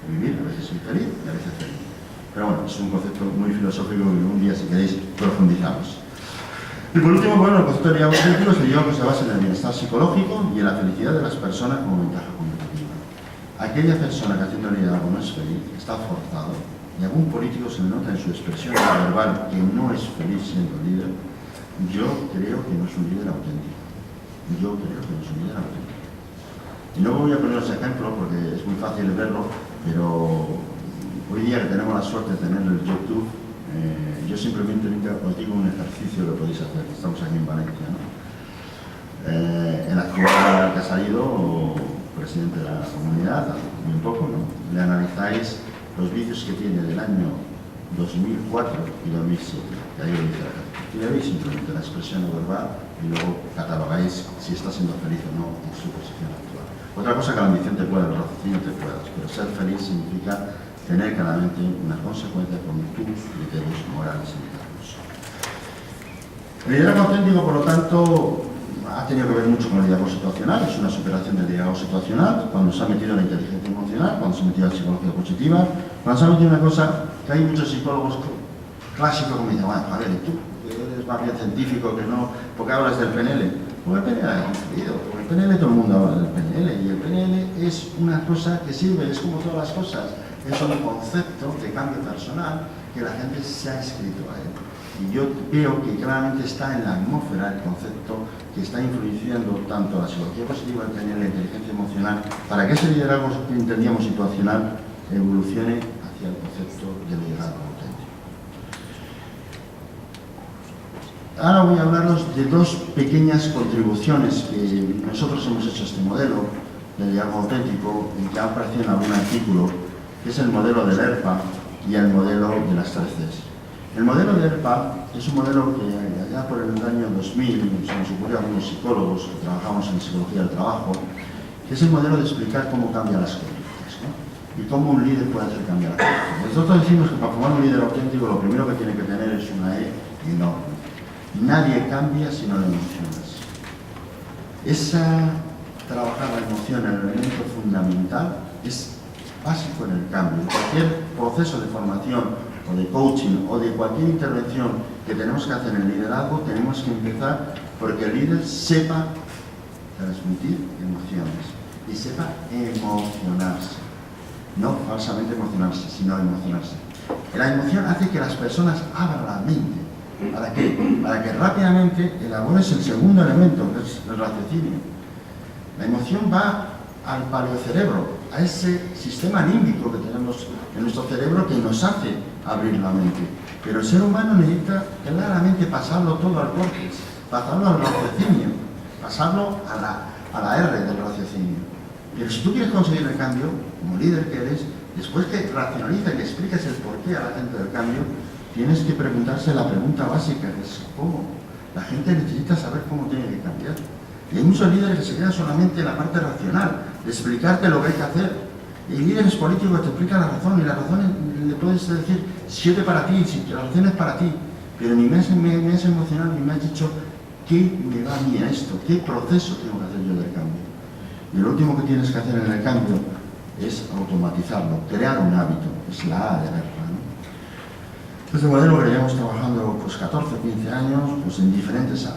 Vivir, a veces infeliz y a veces feliz. Pero bueno, es un concepto muy filosófico que un día, si queréis, profundizamos. Y por último, bueno, el concepto de liderazgo auténtico es el liderazgo que se basa en el bienestar psicológico y en la felicidad de las personas como ventaja competitiva. Aquella persona que haciendo liderazgo no es feliz, está forzado, y algún político se le nota en su expresión verbal que no es feliz siendo líder, yo creo que no es un líder auténtico. Yo creo que no es un líder auténtico. Y no voy a poneros ejemplos porque es muy fácil verlo, pero hoy día que tenemos la suerte de tener el YouTube, yo simplemente os digo un ejercicio que podéis hacer. Estamos aquí en Valencia, ¿no? El actual que ha salido, presidente de la comunidad, hace muy poco, ¿no? Le analizáis los vídeos que tiene del año 2004 y 2007, que ahí lo dice la gente. Y le veis simplemente la expresión no verbal y luego catalogáis si está siendo feliz o no en su posición actual. Otra cosa que la ambición te pueda, el raciocinio te puedas, pero ser feliz significa tener claramente una consecuencia con tus criterios morales y internos. El liderazgo auténtico, por lo tanto, ha tenido que ver mucho con el liderazgo situacional, es una superación del liderazgo situacional, cuando se ha metido la inteligencia emocional, cuando se ha metido la psicología positiva, cuando se ha metido una cosa que hay muchos psicólogos clásicos que me dicen: bueno, Javier, ¿y tú? Que eres más bien científico que no, ¿por qué hablas del PNL? Porque el PNL ha influido, porque el PNL todo el mundo habla del PNL, y el PNL es una cosa que sirve, es como todas las cosas. Es un concepto de cambio personal que la gente se ha inscrito a él. Y yo veo que claramente está en la atmósfera el concepto que está influenciando tanto la psicología positiva, el tener la inteligencia emocional, para que ese liderazgo que entendíamos situacional evolucione hacia el concepto de liderazgo auténtico. Ahora voy a hablaros de dos pequeñas contribuciones que nosotros hemos hecho a este modelo de liderazgo auténtico y que ha aparecido en algún artículo, que es el modelo del ERPA y el modelo de las 3 Cs. El modelo del ERPA es un modelo que allá por el año 2000 se nos ocurrió a algunos psicólogos que trabajamos en psicología del trabajo, que es el modelo de explicar cómo cambian las conductas, ¿no? Y cómo un líder puede hacer cambiar las conductas. Nosotros decimos que para formar un líder auténtico lo primero que tiene que tener es una E enorme. Nadie cambia si no le emocionas. Esa trabajar la emoción, el elemento fundamental, es básico en el cambio. Cualquier proceso de formación o de coaching o de cualquier intervención que tenemos que hacer en el liderazgo, tenemos que empezar porque el líder sepa transmitir emociones. y sepa emocionarse. No falsamente emocionarse, sino emocionarse. La emoción hace que las personas abran la mente. ¿Para qué? Para que rápidamente elabores el segundo elemento, que es el raciocinio. La emoción va al paleocerebro, a ese sistema límbico que tenemos en nuestro cerebro que nos hace abrir la mente. Pero el ser humano necesita claramente pasarlo todo al córtex, pasarlo al raciocinio, pasarlo a la R del raciocinio. Pero si tú quieres conseguir el cambio, como líder que eres, después que racionaliza, que expliques el porqué a la gente del cambio, tienes que preguntarse la pregunta básica, que es ¿cómo? La gente necesita saber cómo tiene que cambiar. Y hay muchos líderes que se quedan solamente en la parte racional, de explicarte lo que hay que hacer. Y líderes políticos que te explican la razón, y la razón le puedes decir 7 para ti, si la razón es para ti. Pero ni me has emocionado, ni me has dicho qué me va a mí a esto, qué proceso tengo que hacer yo del cambio. Y lo último que tienes que hacer en el cambio es automatizarlo, crear un hábito, es la A de guerra, ¿no? Este modelo que llevamos trabajando pues 14 o 15 años, pues en diferentes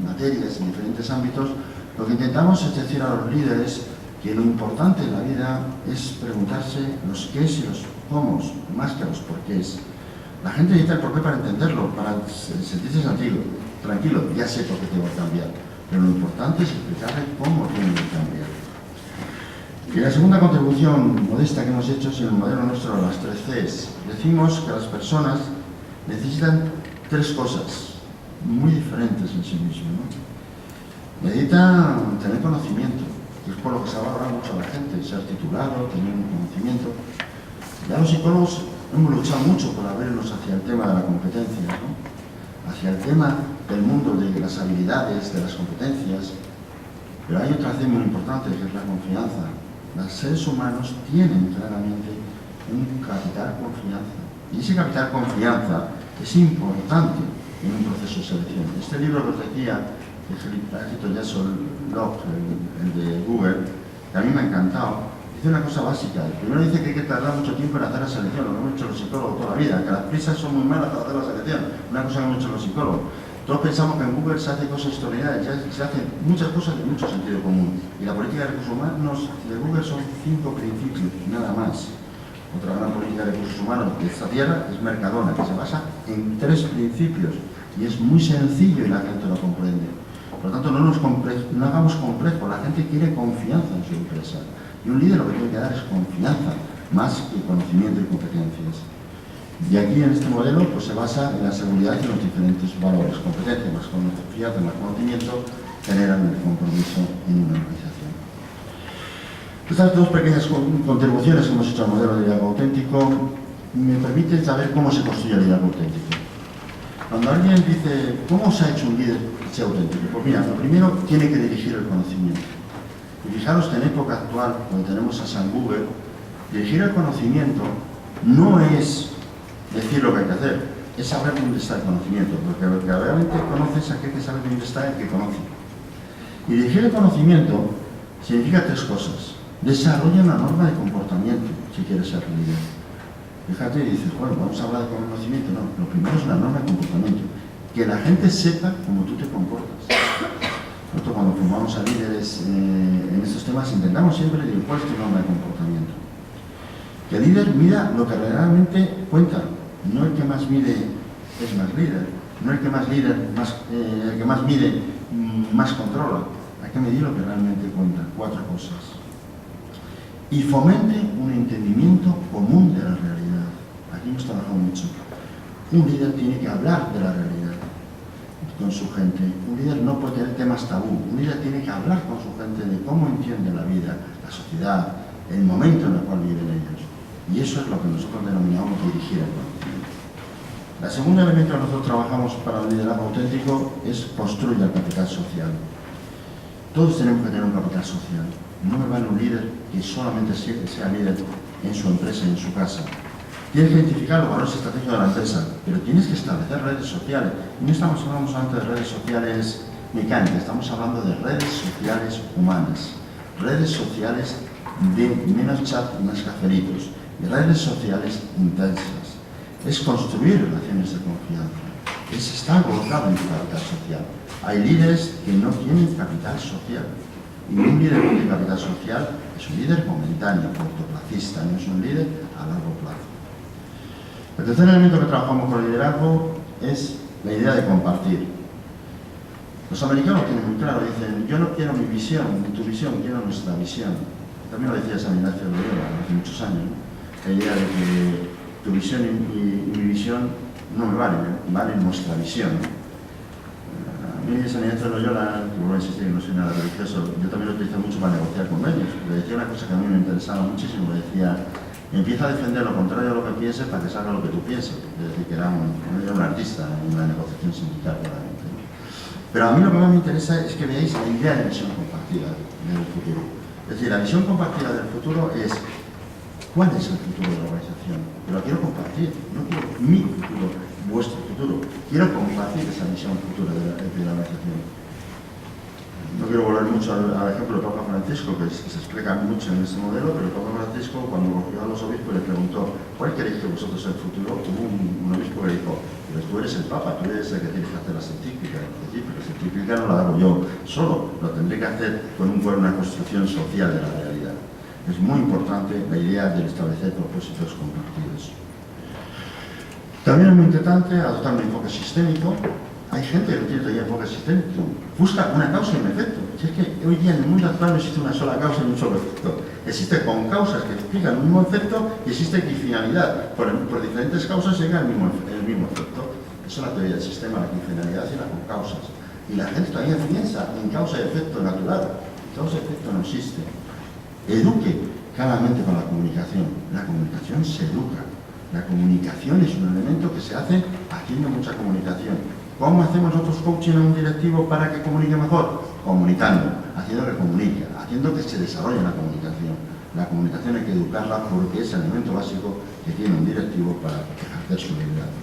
materias, en diferentes ámbitos, lo que intentamos es decir a los líderes que lo importante en la vida es preguntarse los qués y los cómo, más que los porqués. La gente necesita el porqué para entenderlo, para sentirse tranquilo, ya sé por qué tengo que cambiar, pero lo importante es explicarle cómo tiene que cambiar. Y la segunda contribución modesta que hemos hecho es en el modelo nuestro de las 3 Cs. Decimos que las personas necesitan 3 cosas muy diferentes en sí mismas, ¿no? Necesitan tener conocimiento, que es por lo que se valora mucho a la gente, ser titulado, tener un conocimiento. Ya los psicólogos hemos luchado mucho por abrirnos hacia el tema de la competencia, ¿no? Hacia el tema del mundo de las habilidades, de las competencias. Pero hay otra C muy importante, que es la confianza. Los seres humanos tienen claramente un capital confianza. Y ese capital confianza es importante en un proceso de selección. Este libro que os decía, que ha escrito Jason Locke, el de Google, que a mí me ha encantado, dice una cosa básica. Primero dice que hay que tardar mucho tiempo en hacer la selección, lo que hemos hecho los psicólogos toda la vida, que las prisas son muy malas para hacer la selección, una cosa que hemos hecho los psicólogos. Todos pensamos que en Google se hace cosas extraordinarias, se hacen muchas cosas de mucho sentido común. Y la política de recursos humanos de Google son 5 principios, nada más. Otra gran política de recursos humanos de esta tierra es Mercadona, que se basa en 3 principios. Y es muy sencillo y la gente lo comprende. Por lo tanto, no hagamos complejo, la gente quiere confianza en su empresa. Y un líder lo que tiene que dar es confianza, más que conocimiento y competencias. Y aquí en este modelo pues, se basa en la seguridad y los diferentes valores. Competencia más confianza más conocimiento generan el compromiso en una organización. Estas 2 pequeñas contribuciones que hemos hecho al modelo de liderazgo auténtico me permiten saber cómo se construye el liderazgo auténtico. Cuando alguien dice, ¿cómo se ha hecho un líder que sea auténtico? Pues mira, lo primero tiene que dirigir el conocimiento. Y fijaros que en época actual, donde tenemos a San Google, dirigir el conocimiento no es decir lo que hay que hacer, es saber dónde está el conocimiento, porque lo que realmente conoces es aquel que sabe dónde está el que conoce. Y dirigir el conocimiento significa 3 cosas. Desarrolla una norma de comportamiento, si quieres ser líder. Fíjate y dices, bueno, vamos a hablar de conocimiento. No, lo primero es una norma de comportamiento. Que la gente sepa cómo tú te comportas. Nosotros cuando formamos a líderes en estos temas intentamos siempre decir, ¿cuál es tu norma de comportamiento? Que el líder mida lo que realmente cuenta. No el que más mide es más líder, no el que más líder, el que más mide más controla. Hay que medir lo que realmente cuenta, 4 cosas. Y fomente un entendimiento común de la realidad. Aquí hemos trabajado mucho. Un líder tiene que hablar de la realidad con su gente. Un líder no puede tener temas tabú. Un líder tiene que hablar con su gente de cómo entiende la vida, la sociedad, el momento en el cual viven ellos. Y eso es lo que nosotros denominamos dirigir el conocimiento. El segundo elemento que nosotros trabajamos para el liderazgo auténtico es construir el capital social. Todos tenemos que tener un capital social. No me vale un líder que solamente sea líder en su empresa y en su casa. Tienes que identificar los valores estratégicos de la empresa, pero tienes que establecer redes sociales. Y no estamos hablando solamente de redes sociales mecánicas, estamos hablando de redes sociales humanas. Redes sociales de menos chat y más cafelitos. Y redes sociales intensas. Es construir relaciones de confianza. Es estar volcado en tu capital social. Hay líderes que no tienen capital social. Y un líder con capital social es un líder momentáneo, cortoplacista, no es un líder a largo plazo. El tercer elemento que trabajamos con el liderazgo es la idea de compartir. Los americanos tienen muy claro, dicen, yo no quiero mi visión, ni tu visión, quiero nuestra visión. También lo decía San Ignacio de Loyola hace muchos años, ¿no? La idea de que tu visión y mi visión no me valen, vale nuestra visión, ¿no? A mí San Ignacio de Loyola, que vuelvo a insistir que no soy nada religioso, yo también lo utilizo mucho para negociar con ellos. Le decía una cosa que a mí me interesaba muchísimo, le decía, empieza a defender lo contrario a lo que pienses para que salga lo que tú pienses. Es decir, que era un artista en una negociación sindical, claramente, ¿no? Pero a mí lo que más me interesa es que veáis la idea de visión compartida del futuro. Es decir, la visión compartida del futuro es ¿cuál es el futuro de la organización? Pero quiero compartir, no quiero mi futuro, vuestro futuro. Quiero compartir esa visión futura de la organización. No quiero volver mucho al ejemplo del Papa Francisco, que se explica mucho en este modelo, pero el Papa Francisco, cuando cogió a los obispos, le preguntó ¿cuál queréis que vosotros el futuro? Hubo un obispo que le dijo, pues tú eres el Papa, tú eres el que tienes que hacer las encíclicas. Pero las encíclicas no las hago yo solo, lo tendré que hacer con una construcción social de la realidad. Es muy importante la idea de establecer propósitos compartidos. También es muy importante adoptar un enfoque sistémico. Hay gente que no tiene todavía enfoque sistémico. Busca una causa y un efecto. Si es que hoy día en el mundo actual no existe una sola causa y un solo efecto. Existe con causas que explican un mismo efecto y existe equifinalidad. Por diferentes causas llega el mismo efecto. Esa es la teoría del sistema, la equifinalidad y la con causas. Y la gente todavía piensa en causa y efecto natural. Causa y efecto no existe. Eduque claramente con la comunicación. La comunicación se educa. La comunicación es un elemento que se hace haciendo mucha comunicación. ¿Cómo hacemos nosotros coaching a un directivo para que comunique mejor? Comunicando, haciendo que comunique, haciendo que se desarrolle la comunicación. La comunicación hay que educarla porque es el elemento básico que tiene un directivo para ejercer su liderazgo.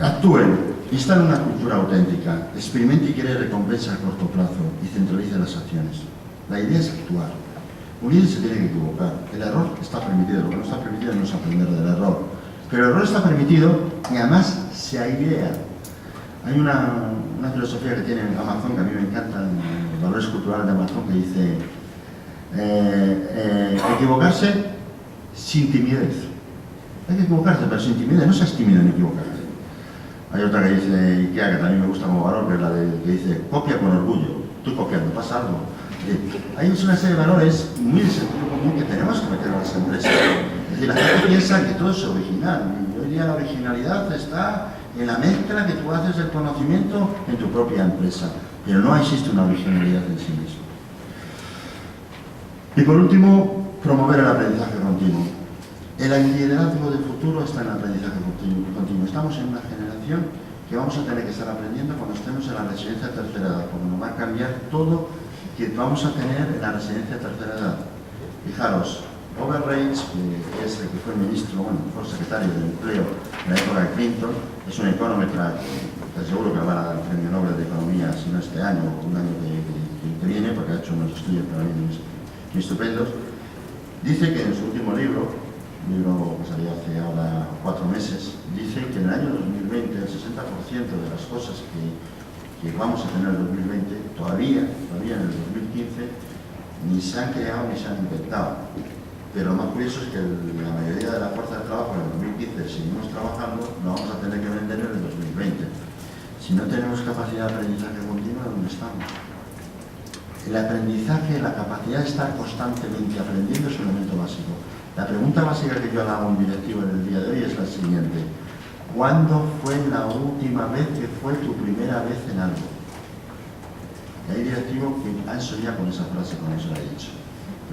Actúen, instalen una cultura auténtica, experimente y cree recompensa a corto plazo y centralice las acciones. La idea es actuar. Un líder se tiene que equivocar. El error está permitido, lo que no está permitido no es aprender del error. Pero el error está permitido y además se airea. Hay una filosofía que tiene Amazon, que a mí me encanta, los valores culturales de Amazon, que dice equivocarse sin timidez. Hay que equivocarse, pero sin timidez, no seas tímido en equivocarte. Hay otra que dice Ikea, que también me gusta como valor, que es la que dice copia con orgullo. Estoy copiando, pasa algo. Hay una serie de valores muy de sentido común que tenemos que meter a las empresas. Es decir, la gente piensa que todo es original. Y hoy día la originalidad está en la mezcla que tú haces del conocimiento en tu propia empresa. Pero no existe una originalidad en sí misma. Y por último, promover el aprendizaje continuo. El liderazgo del futuro está en el aprendizaje continuo. Estamos en una generación que vamos a tener que estar aprendiendo cuando estemos en la residencia de tercera edad, porque nos va a cambiar todo que vamos a tener en la residencia de tercera edad. Fijaros, Overreich, que es el que fue ministro, fue secretario de Empleo en la época de Clinton, es un economista que seguro que van a dar el premio Nobel de Economía, si no este año o un año que viene, porque ha hecho unos estudios para mí muy estupendos. Dice que en su último libro, un libro que salió hace ahora 4 meses, dice que en el año 2020 el 60% de las cosas que vamos a tener en el 2020, todavía en el 2015, ni se han creado ni se han inventado. Pero lo más curioso es que la mayoría de la fuerza de trabajo en el 2015, si seguimos trabajando, lo vamos a tener que vender en el 2020. Si no tenemos capacidad de aprendizaje continua, ¿dónde estamos? El aprendizaje, la capacidad de estar constantemente aprendiendo es un elemento básico. La pregunta básica que yo le hago a un directivo en el día de hoy es la siguiente. ¿Cuándo fue la última vez que fue tu primera vez en algo? Y hay directivos que han soñado con esa frase cuando se la he dicho.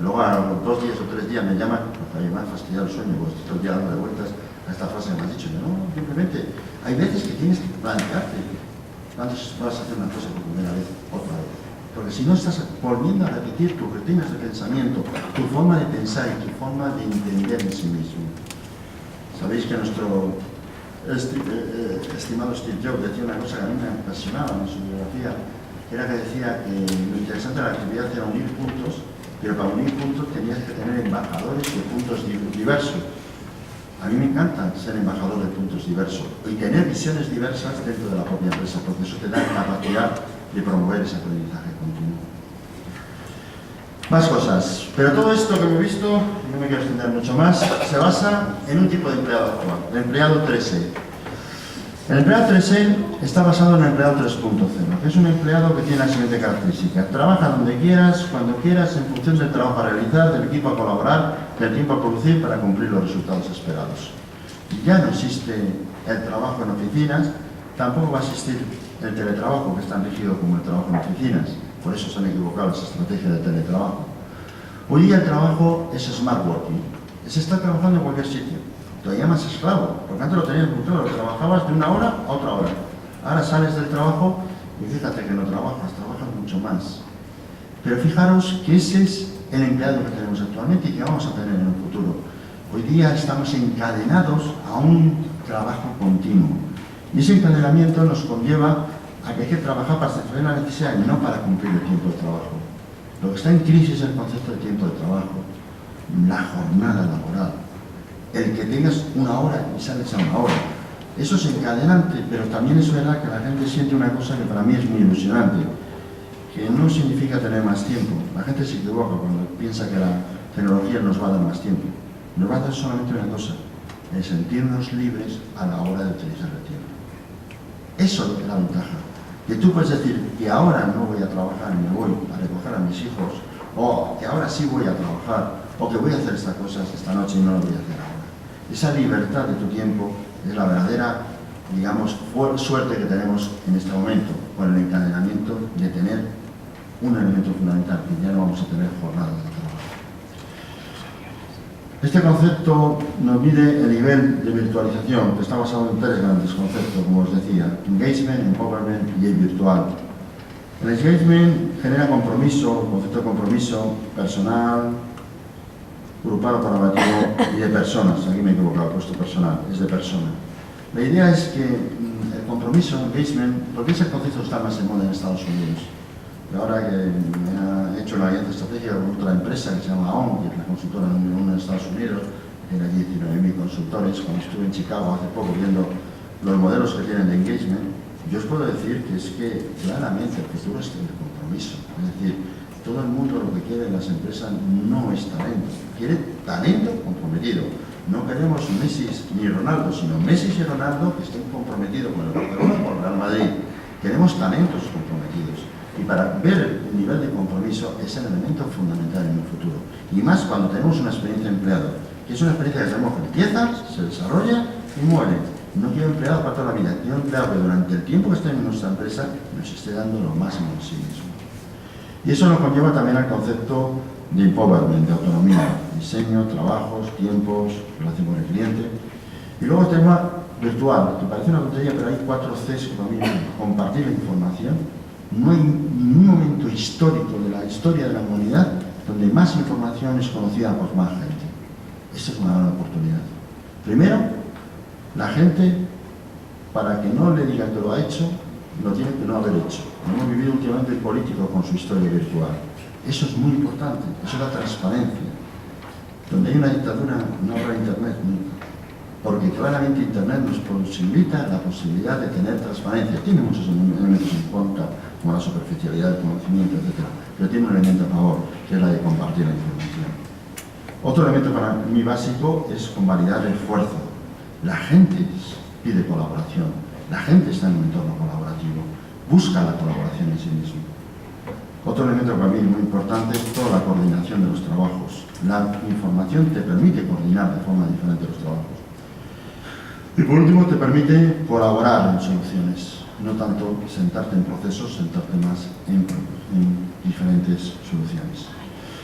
Luego a los 2 días o 3 días me llaman, porque me ha fastidiado el sueño, porque estoy todo el día dando vueltas a esta frase que me has dicho. No, simplemente hay veces que tienes que plantearte cuándo vas a hacer una cosa por primera vez, otra vez. Porque si no estás volviendo a repetir tus rutinas de pensamiento, tu forma de pensar y tu forma de entender en sí mismo. Sabéis que nuestro estimado Steve Jobs decía una cosa que a mí me apasionaba en su biografía, que era que decía que lo interesante de la actividad era unir puntos, pero para unir puntos tenías que tener embajadores de puntos diversos. A mí me encanta ser embajador de puntos diversos y tener visiones diversas dentro de la propia empresa, porque eso te da capacidad de promover ese aprendizaje continuo. Más cosas, pero todo esto que hemos visto, no me quiero extender mucho más, se basa en un tipo de empleado actual, el empleado 3E. El empleado 3E está basado en el empleado 3.0, que es un empleado que tiene la siguiente característica: trabaja donde quieras, cuando quieras, en función del trabajo a realizar, del equipo a colaborar, del tiempo a producir para cumplir los resultados esperados. Ya no existe el trabajo en oficinas, tampoco va a existir el teletrabajo, que es tan rígido como el trabajo en oficinas. Por eso se han equivocado las estrategias de teletrabajo. Hoy día el trabajo es smart working, es estar trabajando en cualquier sitio. Todavía más esclavo, porque antes lo tenías muy claro, trabajabas de una hora a otra hora. Ahora sales del trabajo y fíjate que no trabajas mucho más. Pero fijaros que ese es el empleado que tenemos actualmente y que vamos a tener en el futuro. Hoy día estamos encadenados a un trabajo continuo. Y ese encadenamiento nos conlleva a que hay que trabajar para satisfacer la necesidad y no para cumplir el tiempo de trabajo. Lo que está en crisis es el concepto de tiempo de trabajo, la jornada laboral, el que tengas una hora y sales a una hora. Eso es encadenante, pero también es verdad que la gente siente una cosa que para mí es muy ilusionante, que no significa tener más tiempo. La gente se equivoca cuando piensa que la tecnología nos va a dar más tiempo. Nos va a dar solamente una cosa, el sentirnos libres a la hora de utilizar el tiempo. Eso es la ventaja. Que tú puedes decir que ahora no voy a trabajar y me voy a recoger a mis hijos, o que ahora sí voy a trabajar, o que voy a hacer estas cosas esta noche y no lo voy a hacer ahora. Esa libertad de tu tiempo es la verdadera, digamos, suerte que tenemos en este momento, con el encadenamiento de tener un elemento fundamental, que ya no vamos a tener jornadas de trabajo. Este concepto nos mide el nivel de virtualización, que está basado en tres grandes conceptos, como os decía: engagement, empowerment y el virtual. El engagement genera compromiso, concepto de compromiso personal, grupal o colaborativo y de personas. Aquí me he equivocado, he puesto personal, es de persona. La idea es que el compromiso, engagement, porque es el concepto que está más en moda en Estados Unidos. Y ahora que me ha hecho la alianza estratégica con otra empresa que se llama ON, que es la consultora número 1 en Estados Unidos, tiene allí 19.000 consultores. Cuando estuve en Chicago hace poco viendo los modelos que tienen de engagement, yo os puedo decir que es que claramente el futuro es el compromiso. Es decir, todo el mundo lo que quiere en las empresas no es talento, quiere talento comprometido. No queremos Messi ni Ronaldo, sino Messi y Ronaldo que estén comprometidos con el Barcelona o con el Real Madrid. Queremos talentos comprometidos. Y para ver el nivel de compromiso es el elemento fundamental en el futuro. Y más cuando tenemos una experiencia de empleado, que es una experiencia que sabemos que empieza, se desarrolla y muere. No quiero empleado para toda la vida, quiero empleado que durante el tiempo que esté en nuestra empresa nos esté dando lo máximo en sí mismo. Y eso nos conlleva también al concepto de empowerment, de autonomía, diseño, trabajos, tiempos, relación con el cliente. Y luego el tema virtual, que parece una tontería, pero hay 4 Cs que para mí: compartir la información. No hay ningún momento histórico de la historia de la humanidad donde más información es conocida por más gente. Esta es una gran oportunidad. Primero, la gente, para que no le digan que lo ha hecho, lo tiene que no haber hecho. Hemos vivido últimamente políticos con su historia virtual. Eso es muy importante, eso es la transparencia. Donde hay una dictadura no habrá internet nunca. Porque claramente internet nos posibilita la posibilidad de tener transparencia. Tiene muchos elementos en contra, como la superficialidad del conocimiento, etc. Pero tiene un elemento a favor, que es la de compartir la información. Otro elemento para mí básico es convalidar el esfuerzo. La gente pide colaboración, la gente está en un entorno colaborativo, busca la colaboración en sí mismo. Otro elemento para mí muy importante es toda la coordinación de los trabajos. La información te permite coordinar de forma diferente los trabajos. Y por último, te permite colaborar en soluciones, no tanto sentarte en procesos, sentarte más en diferentes soluciones.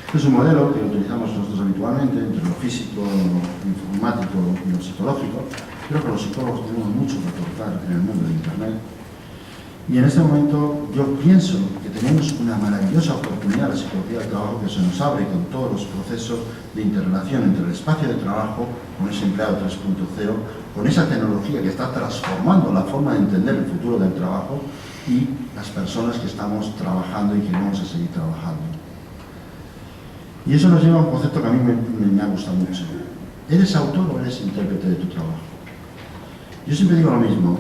Este es un modelo que utilizamos nosotros habitualmente entre lo físico, lo informático y lo psicológico. Creo que los psicólogos tenemos mucho que aportar en el mundo de Internet. Y en este momento yo pienso que tenemos una maravillosa oportunidad de la psicología del trabajo que se nos abre con todos los procesos de interrelación entre el espacio de trabajo, con ese empleado 3.0, con esa tecnología que está transformando la forma de entender el futuro del trabajo y las personas que estamos trabajando y que vamos a seguir trabajando. Y eso nos lleva a un concepto que a mí me ha gustado mucho. ¿Eres autor o eres intérprete de tu trabajo? Yo siempre digo lo mismo.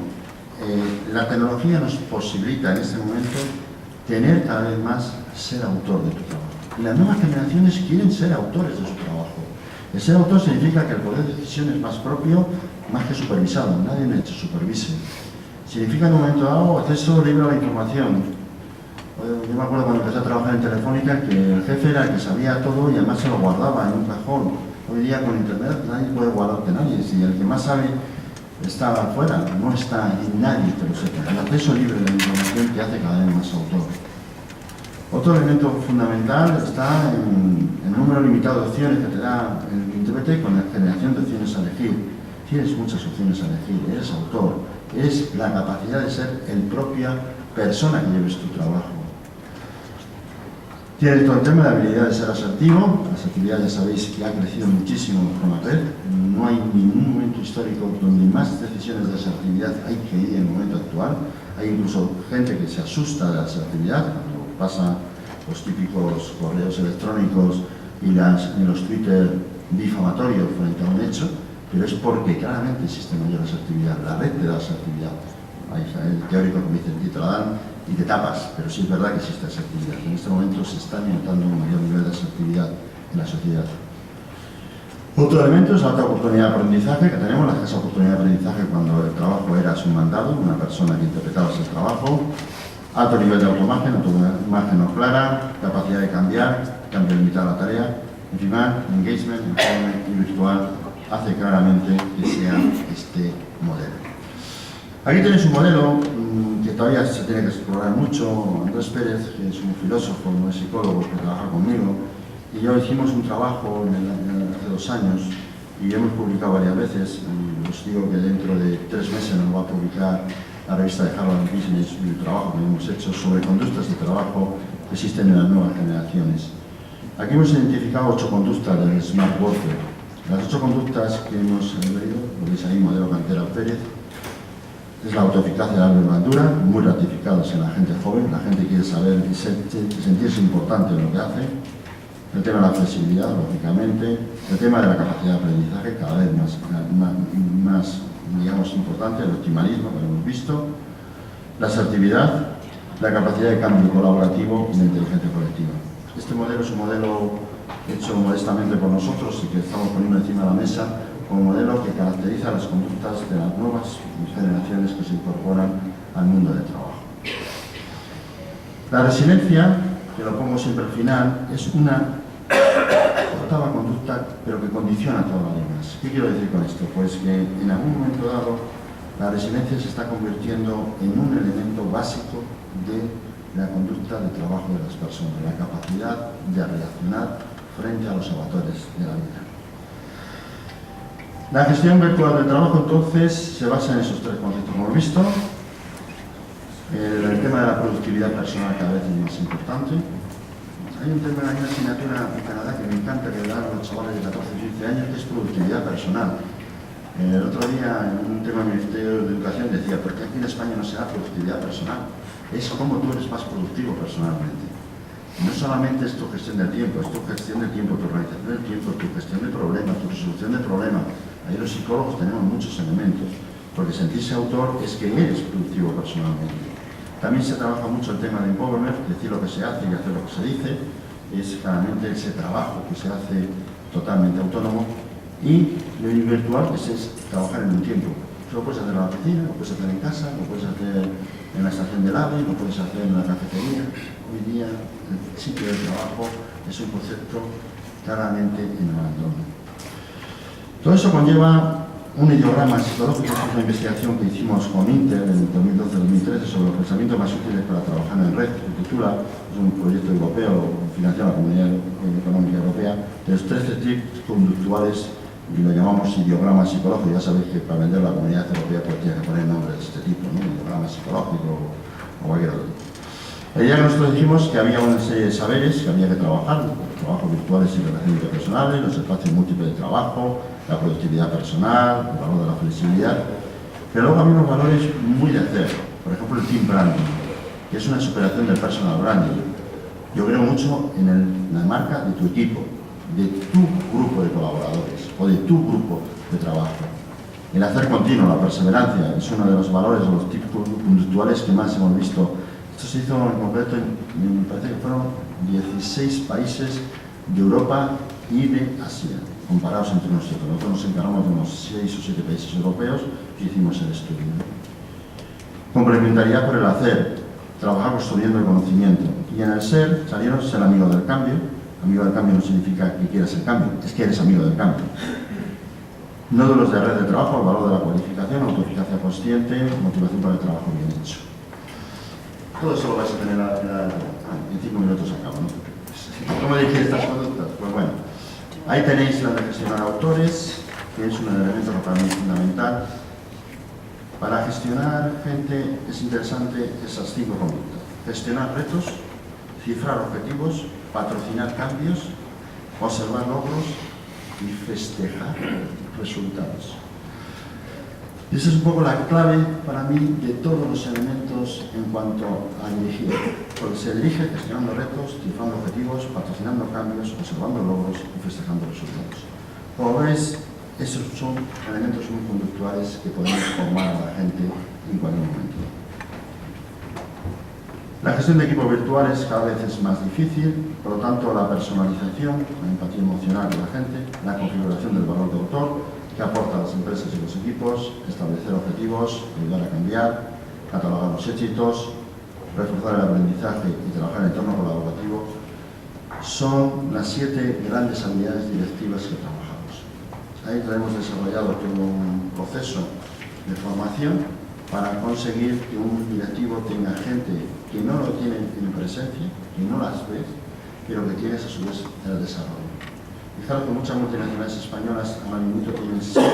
La tecnología nos posibilita en este momento tener cada vez más ser autor de tu trabajo. Y las nuevas generaciones quieren ser autores de su trabajo. El ser autor significa que el poder de decisión es más propio, más que supervisado. Nadie me supervise. Significa en un momento dado acceso libre a la información. Yo me acuerdo cuando empecé a trabajar en Telefónica que el jefe era el que sabía todo y además se lo guardaba en un cajón. Hoy día con internet nadie puede guardarte a nadie. Si el que más sabe está afuera, no está en nadie que lo sepa. El acceso libre a la información te hace cada vez más autor. Otro elemento fundamental está en el número limitado de opciones que te da el intérprete con la generación de opciones a elegir. Tienes muchas opciones a elegir, eres autor, es la capacidad de ser el propia persona que lleves tu trabajo. Tienes todo el tema de la habilidad de ser asertivo. La asertividad ya sabéis que ha crecido muchísimo con la red. No hay ningún momento histórico donde más decisiones de asertividad hay que ir en el momento actual. Hay incluso gente que se asusta de la asertividad cuando pasa los típicos correos electrónicos y los Twitter difamatorios frente a un hecho, pero es porque claramente existe mayor asertividad. La red te da asertividad. Hay teóricos que dicen que te la dan y te tapas, pero sí es verdad que existe asertividad. En este momento se está notando un mayor nivel de asertividad en la sociedad. Otro elemento es la alta oportunidad de aprendizaje, que tenemos la escasa oportunidad de aprendizaje cuando el trabajo era su mandado, una persona que interpretaba ese trabajo. Alto nivel de autoimagen no clara, capacidad de cambiar, cambio limitado a la tarea. En fin, engagement, empowerment y virtual hace claramente que sea este modelo. Aquí tenéis un modelo que todavía se tiene que explorar mucho. Andrés Pérez, que es un filósofo, no es psicólogo, que trabaja conmigo, y yo hicimos un trabajo hace 2 años y hemos publicado varias veces. Y os digo que dentro de 3 meses nos va a publicar la revista de Harvard Business el trabajo que hemos hecho sobre conductas de trabajo que existen en las nuevas generaciones. Aquí hemos identificado 8 conductas del Smart Worker. Las 8 conductas que hemos leído, lo veis ahí, modelo Cantera Pérez, es la autoeficacia de la verdura, muy ratificados en la gente joven. La gente quiere saber y sentirse importante en lo que hace. El tema de la flexibilidad, lógicamente. El tema de la capacidad de aprendizaje, cada vez más digamos, importante. El optimalismo, que lo hemos visto. La asertividad, la capacidad de cambio colaborativo y la inteligencia colectiva. Este modelo es un modelo hecho modestamente por nosotros y que estamos poniendo encima de la mesa como modelo que caracteriza las conductas de las nuevas generaciones que se incorporan al mundo del trabajo. La resiliencia, que lo pongo siempre al final, es una octava conducta, pero que condiciona a todas las demás. ¿Qué quiero decir con esto? Pues que en algún momento dado la resiliencia se está convirtiendo en un elemento básico de la conducta de trabajo de las personas, la capacidad de reaccionar frente a los avatares de la vida. La gestión virtual del trabajo, entonces, se basa en esos 3 conceptos que hemos visto. El tema de la productividad personal cada vez es más importante. Hay una asignatura en Canadá que me encanta, que dan los chavales de 14 y 15 años, que es productividad personal. El otro día, en un tema del Ministerio de Educación, decía, ¿por qué aquí en España no se da productividad personal? Es como tú eres más productivo personalmente. No solamente es tu gestión del tiempo, es tu gestión del tiempo, tu organización del tiempo, tu gestión de problemas, tu resolución de problemas. Ahí los psicólogos tenemos muchos elementos, porque sentirse autor es que eres productivo personalmente. También se trabaja mucho el tema de empowerment, decir lo que se hace y hacer lo que se dice. Es claramente ese trabajo que se hace totalmente autónomo. Y lo virtual es trabajar en un tiempo. Lo puedes hacer en la oficina, lo puedes hacer en casa, lo puedes hacer en la estación del AVE, lo puedes hacer en la cafetería. Hoy día el sitio de trabajo es un concepto claramente en abandono. Todo eso conlleva un ideograma psicológico, es una investigación que hicimos con Inter en 2012-2013 sobre los pensamientos más útiles para trabajar en red, que titula, es un proyecto europeo financiado por la Comunidad Económica Europea, de los 13 tips conductuales, y lo llamamos ideograma psicológico. Ya sabéis que para vender la Comunidad Europea pues tiene que poner nombres de este tipo, ¿no? Ideograma psicológico o cualquier otro. El día que nosotros dijimos que había una serie de saberes que había que trabajar, los trabajos virtuales y relaciones interpersonales, los espacios múltiples de trabajo, la productividad personal, el valor de la flexibilidad, pero luego había unos valores muy de hacer, por ejemplo el team branding, que es una superación del personal branding. Yo creo mucho en la marca de tu equipo, de tu grupo de colaboradores o de tu grupo de trabajo. El hacer continuo, la perseverancia, es uno de los valores o los tips conductuales que más hemos visto Esto se hizo en concreto, me parece que fueron 16 países de Europa y de Asia, comparados entre nosotros. Nosotros nos encargamos de unos 6 o 7 países europeos que hicimos el estudio. Complementariedad por el hacer, trabajar construyendo el conocimiento. Y en el ser salieron ser amigo del cambio. Amigo del cambio no significa que quieras el cambio, es que eres amigo del cambio. Nódulos de red de trabajo, el valor de la cualificación, autoeficacia consciente, motivación para el trabajo bien hecho. Todo eso lo vais a tener en 5 minutos acabo, ¿no? ¿Cómo dirigir estas conductas? Pues bueno, ahí tenéis la de gestionar autores, que es un elemento para mí fundamental. Para gestionar gente es interesante esas 5 conductas. Gestionar retos, cifrar objetivos, patrocinar cambios, observar logros y festejar resultados. Y esa es un poco la clave para mí de todos los elementos en cuanto a dirigir. Porque se dirige gestionando retos, cifrando objetivos, patrocinando cambios, observando logros y festejando resultados. Como veis, esos son elementos muy conductuales que podemos formar a la gente en cualquier momento. La gestión de equipos virtuales cada vez es más difícil, por lo tanto la personalización, la empatía emocional de la gente, la configuración del valor de autor, que aporta a las empresas y los equipos, establecer objetivos, ayudar a cambiar, catalogar los éxitos, reforzar el aprendizaje y trabajar en entorno colaborativo, son las 7 grandes habilidades directivas que trabajamos. Ahí tenemos desarrollado todo un proceso de formación para conseguir que un directivo tenga gente que no lo tiene en presencia, que no las ve, pero que tienes a su vez el desarrollo. Fijaros que muchas multinacionales españolas ahora mismo tienen 7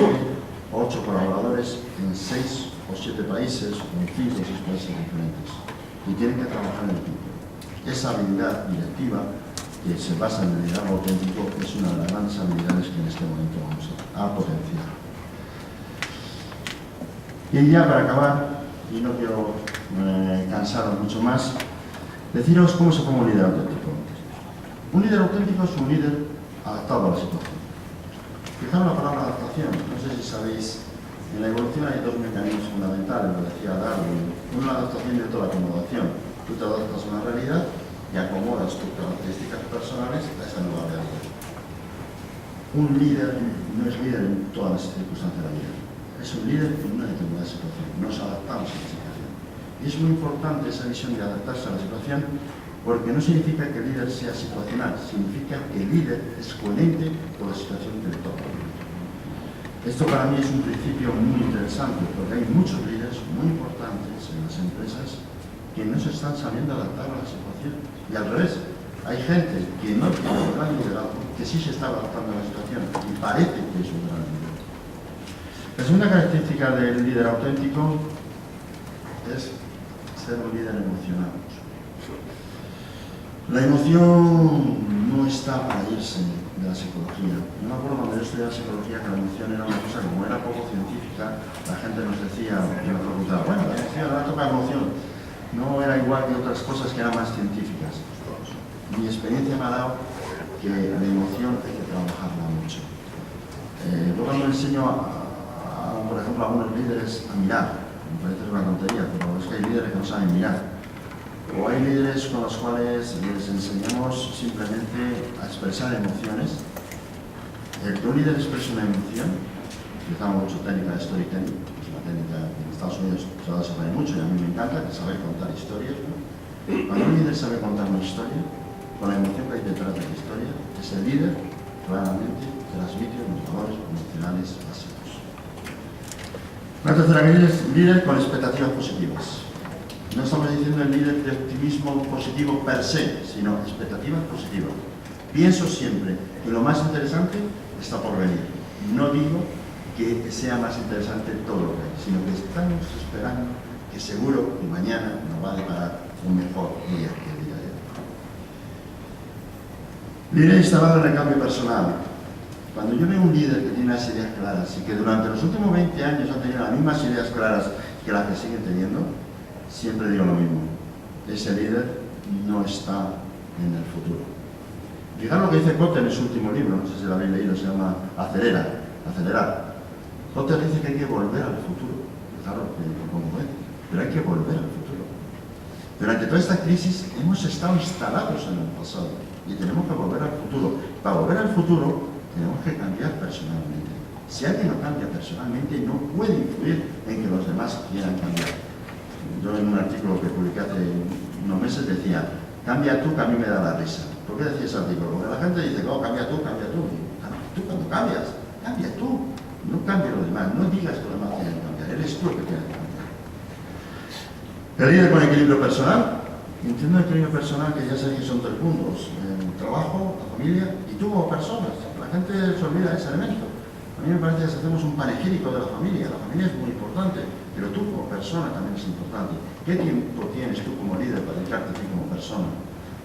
o 8 colaboradores en 6 o 7 países o en 5 o 6 países diferentes y tienen que trabajar en equipo. Esa habilidad directiva que se basa en el liderazgo auténtico es una de las grandes habilidades que en este momento vamos a potenciar. Y ya para acabar, y no quiero cansaros mucho más, deciros cómo se forma un líder auténtico. Un líder auténtico es un líder adaptado a la situación. Fijaros la palabra adaptación. No sé si sabéis, en la evolución hay 2 mecanismos fundamentales, lo decía Darwin. Uno, la adaptación y otro, la acomodación. Tú te adaptas a una realidad y acomodas tus características personales a esa nueva realidad. Un líder no es líder en todas las circunstancias de la vida. Es un líder en una determinada situación. Nos adaptamos a la situación. Y es muy importante esa visión de adaptarse a la situación, porque no significa que el líder sea situacional, significa que el líder es coherente con la situación que le toca. Esto para mí es un principio muy interesante, porque hay muchos líderes muy importantes en las empresas que no se están sabiendo adaptar a la situación. Y al revés, hay gente que no tiene un gran liderazgo, que sí se está adaptando a la situación y parece que es un gran líder. La segunda característica del líder auténtico es ser un líder emocional. La emoción no está para irse de la psicología. Yo me acuerdo cuando yo estudiaba psicología que la emoción era una cosa, como era poco científica, la gente nos decía en la facultad, bueno, la emoción, ahora toca emoción. No era igual que otras cosas que eran más científicas. Mi experiencia me ha dado que la emoción hay que trabajarla mucho. Yo cuando enseño por ejemplo, a algunos líderes a mirar, me parece una tontería, pero es que hay líderes que no saben mirar. O hay líderes con los cuales les enseñamos simplemente a expresar emociones. El que un líder expresa una emoción, utilizamos mucho técnica de storytelling, es una técnica que en Estados Unidos se va a desarrollar mucho y a mí me encanta, que saber contar historias, ¿no? Cuando un líder sabe contar una historia, con la emoción que hay detrás de la historia, ese líder claramente transmite los valores emocionales básicos. Una tercera es líder con expectativas positivas. No estamos diciendo el líder de optimismo positivo per se, sino expectativas positivas. Pienso siempre que lo más interesante está por venir. No digo que sea más interesante todo lo que hay, sino que estamos esperando que seguro que mañana nos va a deparar un mejor día que el día de hoy. Líder instalado en el cambio personal. Cuando yo veo un líder que tiene unas ideas claras y que durante los últimos 20 años ha tenido las mismas ideas claras que las que siguen teniendo, siempre digo lo mismo. Ese líder no está en el futuro. Fijaros lo que dice Kotler en su último libro, no sé si lo habéis leído, se llama Acelerar. Kotler dice que hay que volver al futuro. Fijaros como es, pero hay que volver al futuro. Durante toda esta crisis hemos estado instalados en el pasado y tenemos que volver al futuro. Para volver al futuro tenemos que cambiar personalmente. Si alguien no cambia personalmente, no puede influir en que los demás quieran cambiar. Yo en un artículo que publiqué hace unos meses decía, cambia tú que a mí me da la risa. ¿Por qué decía ese artículo? Porque la gente dice, oh, cambia tú, cambia tú. Tú cuando cambias, cambia tú. No cambia los demás, no digas que los demás tienen que cambiar, eres tú el que tiene que cambiar. El líder con equilibrio personal. Entiendo el equilibrio personal que ya sé que son 3 puntos. El trabajo, la familia y tú como personas. La gente se olvida de ese elemento. A mí me parece que si hacemos un panegírico de la familia es muy importante, pero tú como persona también es importante. ¿Qué tiempo tienes tú como líder para dedicarte a ti como persona?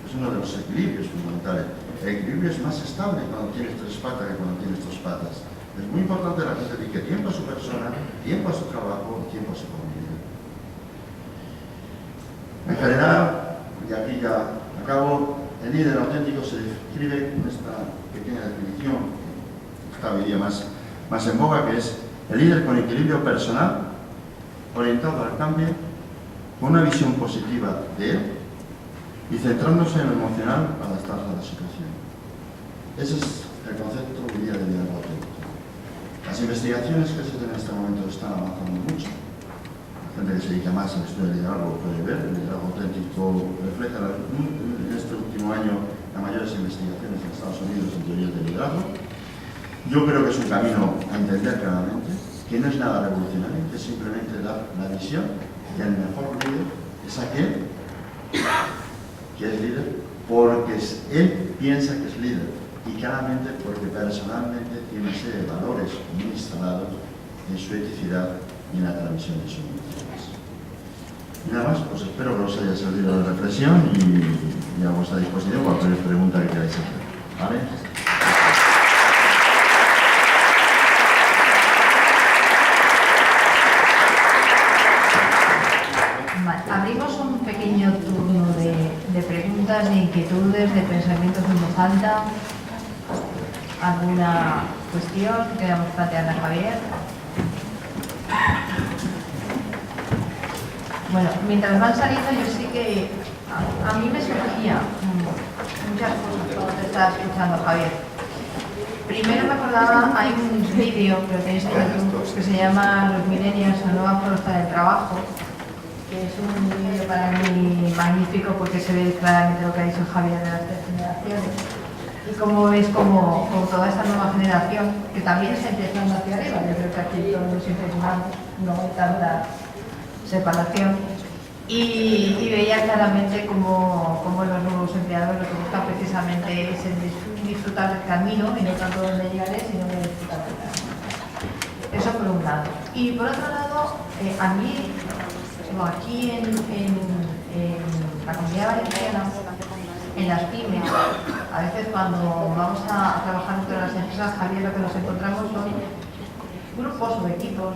Es uno de los equilibrios fundamentales. El equilibrio es más estable cuando tienes 3 patas que cuando tienes 2 patas. Es muy importante que la gente dedique tiempo a su persona, tiempo a su trabajo, tiempo a su familia. En general, y aquí ya acabo, el líder auténtico se describe con esta pequeña definición que está hoy día más en boga, que es el líder con equilibrio personal, orientado al cambio, con una visión positiva de él y centrándose en lo emocional para adaptarse a la situación. Ese es el concepto hoy día de liderazgo auténtico. Las investigaciones que se hacen en este momento están avanzando mucho. La gente que se dedica más al estudio de liderazgo puede ver, el liderazgo auténtico refleja en este último año las mayores investigaciones en Estados Unidos en teorías de liderazgo. Yo creo que es un camino a entender claramente, que no es nada revolucionario, que simplemente da la visión que el mejor líder es aquel que es líder porque él piensa que es líder y claramente porque personalmente tiene una serie de valores muy instalados en su eticidad y en la transmisión de sus mensajes. Y nada más, pues espero que os haya servido de reflexión y a vuestra disposición para cualquier pregunta que queráis hacer. ¿Vale? Abrimos un pequeño turno de preguntas, de inquietudes, de pensamientos en voz alta. ¿Alguna cuestión que queramos plantearle a Javier? Bueno, mientras van saliendo, yo sí que a mí me surgía muchas cosas cuando te estaba escuchando, Javier. Primero me acordaba, hay un vídeo que lo tenéis en YouTube que se llama Los Millennials, la nueva fuerza del trabajo, que es un vídeo para mí magnífico porque se ve claramente lo que ha dicho Javier de las 3 generaciones y cómo ves como toda esta nueva generación que también está empezando hacia arriba. Yo creo que aquí todos siempre no hay tanta separación y veía claramente cómo los nuevos empleados lo que buscan precisamente es el disfrutar del camino y no tanto donde llegaré, sino de disfrutar del camino. Eso por un lado. Y por otro lado, a mí aquí en la Comunidad Valenciana, en las pymes, a veces cuando vamos a trabajar entre las empresas, Javier, lo que nos encontramos son grupos o equipos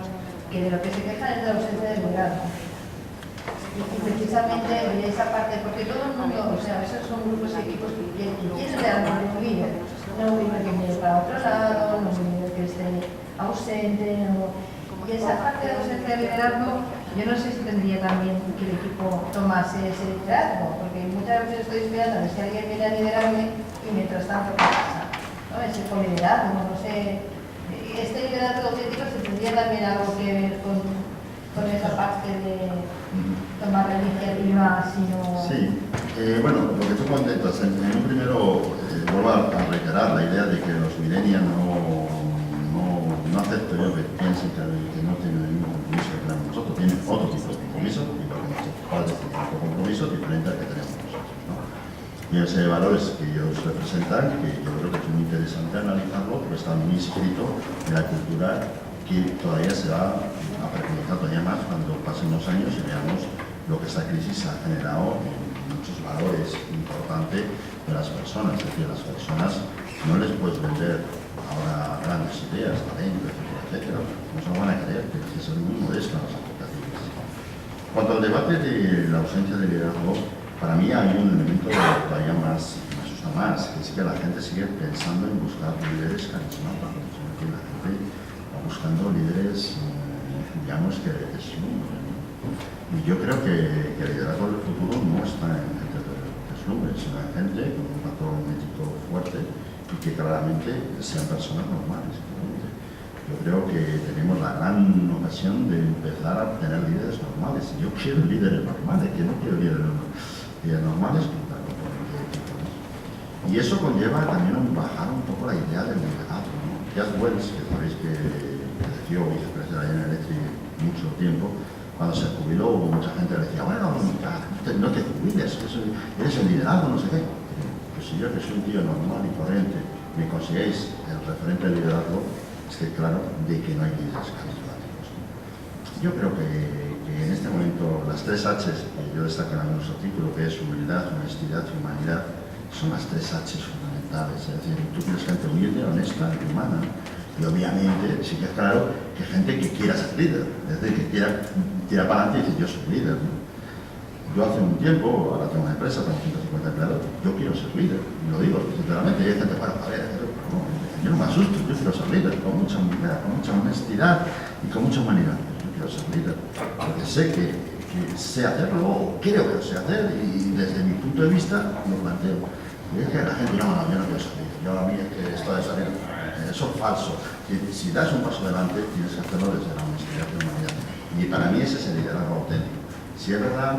que de lo que se quejan es de la ausencia de liderazgo. Y precisamente esa parte, porque todo el mundo, o sea, esos son grupos y equipos que quieren liderazgo de un líder, no un líder que mire para otro lado, no un líder que esté ausente, y esa parte de ausencia de liderazgo, yo no sé si tendría también que el equipo tomase ese liderazgo, porque muchas veces estoy esperando a ver si alguien viene a liderarme y mientras tanto, ¿qué pasa? ¿No? Ese liderazgo, no sé. Este liderazgo auténtico se tendría también algo que ver con esa parte de tomar la iniciativa, sino... Sí, bueno, lo que tú comentas, en un primero vuelvo a reiterar la idea de que los millennials no acepto yo que piensen que no tienen el mismo compromiso que tenemos nosotros, tienen otro tipo de compromiso, y porque nuestros padres tienen otro compromiso diferente al que tenemos nosotros, ¿no? Y ese valores que ellos representan, que yo creo que es muy interesante analizarlo, porque está muy inscrito en la cultura que todavía se va a profundizar todavía más cuando pasen los años y veamos lo que esta crisis ha generado en muchos valores importantes de las personas. Es decir, a las personas no les puedes vender ahora grandes ideas, talento, etcétera, etcétera. No se lo van a creer, tienes que ser muy modesto en las expectativas. Cuanto al debate de la ausencia de liderazgo, para mí hay un elemento que todavía más me asusta más, que es que la gente sigue pensando en buscar líderes carismáticos. La gente va buscando líderes, digamos, que deslumbren. Y yo creo que el liderazgo del futuro no está en gente de deslumbre, sino en gente con un patrón ético fuerte y que claramente sean personas normales. Yo creo que tenemos la gran ocasión de empezar a tener líderes normales. Yo quiero líderes normales, que no quiero líderes normales, y eso conlleva también bajar un poco la idea del liderazgo, ¿no? Jeff Wells, que sabéis que ejerció vicepresidente de General Electric mucho tiempo, cuando se jubiló, mucha gente le decía, bueno, no te jubiles, eres el liderazgo, no sé qué. Pues si yo, que soy un tío normal y corriente, me consideréis el referente del liderazgo, es que claro, de que no hay líderes carismáticos. Yo creo que en este momento las 3 H's que yo destaco en algunos artículos, que es humildad, honestidad y humanidad, son las 3 H's fundamentales. Es decir, tú quieres gente humilde, honesta y humana. Y obviamente sí que es claro que gente que quiera ser líder, es decir, que tira para adelante y dice yo soy líder, ¿no? Yo hace un tiempo, ahora tengo una empresa, tengo 150 empleados, yo quiero ser líder, y lo digo sinceramente, y hay gente, bueno, a ver, no, yo no me asusto, yo quiero ser líder, con mucha humildad, con mucha honestidad y con mucha humanidad. Yo quiero ser líder, porque sé que sé hacerlo, o creo que lo sé hacer, y desde mi punto de vista lo planteo. Y es que la gente, no, yo no quiero ser líder, yo a mí es que esto de salir, eso es falso. Si das un paso adelante, tienes que hacerlo desde la honestidad y la humanidad. Y para mí ese es el liderazgo auténtico. Si es verdad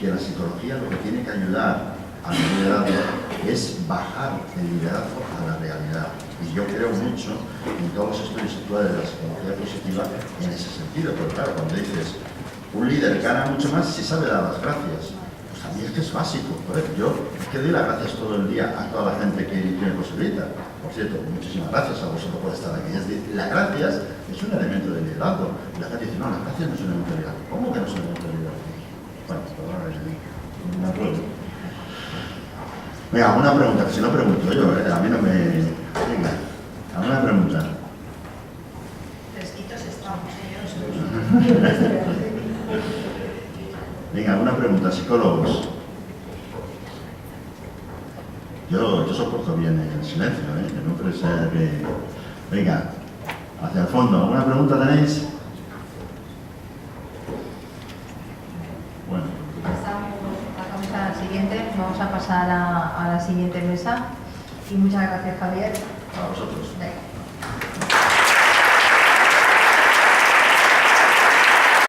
que la psicología lo que tiene que ayudar al liderazgo es bajar el liderazgo a la realidad. Y yo creo mucho en todos los estudios actuales de la psicología positiva en ese sentido. Pero claro, cuando dices, un líder gana mucho más si sabe dar las gracias. Pues a mí es que es básico. Yo es que doy las gracias todo el día a toda la gente que me posibilita. Por cierto, muchísimas gracias a vosotros por estar aquí. Es decir, las gracias es un elemento de liderazgo. Y la gente dice, no, las gracias no es un elemento de liderazgo. ¿Cómo que no es un elemento de liderazgo? Bueno, pues ahora me acuerdo. Venga, una pregunta, que si no pregunto yo, a mí no me... Venga, alguna pregunta. Fresquitos estamos, yo no sé. Venga, alguna pregunta, psicólogos. Yo soporto bien el silencio, que no puede ser que... Venga, hacia el fondo, ¿alguna pregunta tenéis? Bueno. Pasamos a la siguiente, vamos a pasar a la siguiente mesa. Y muchas gracias, Javier. A vosotros. Venga.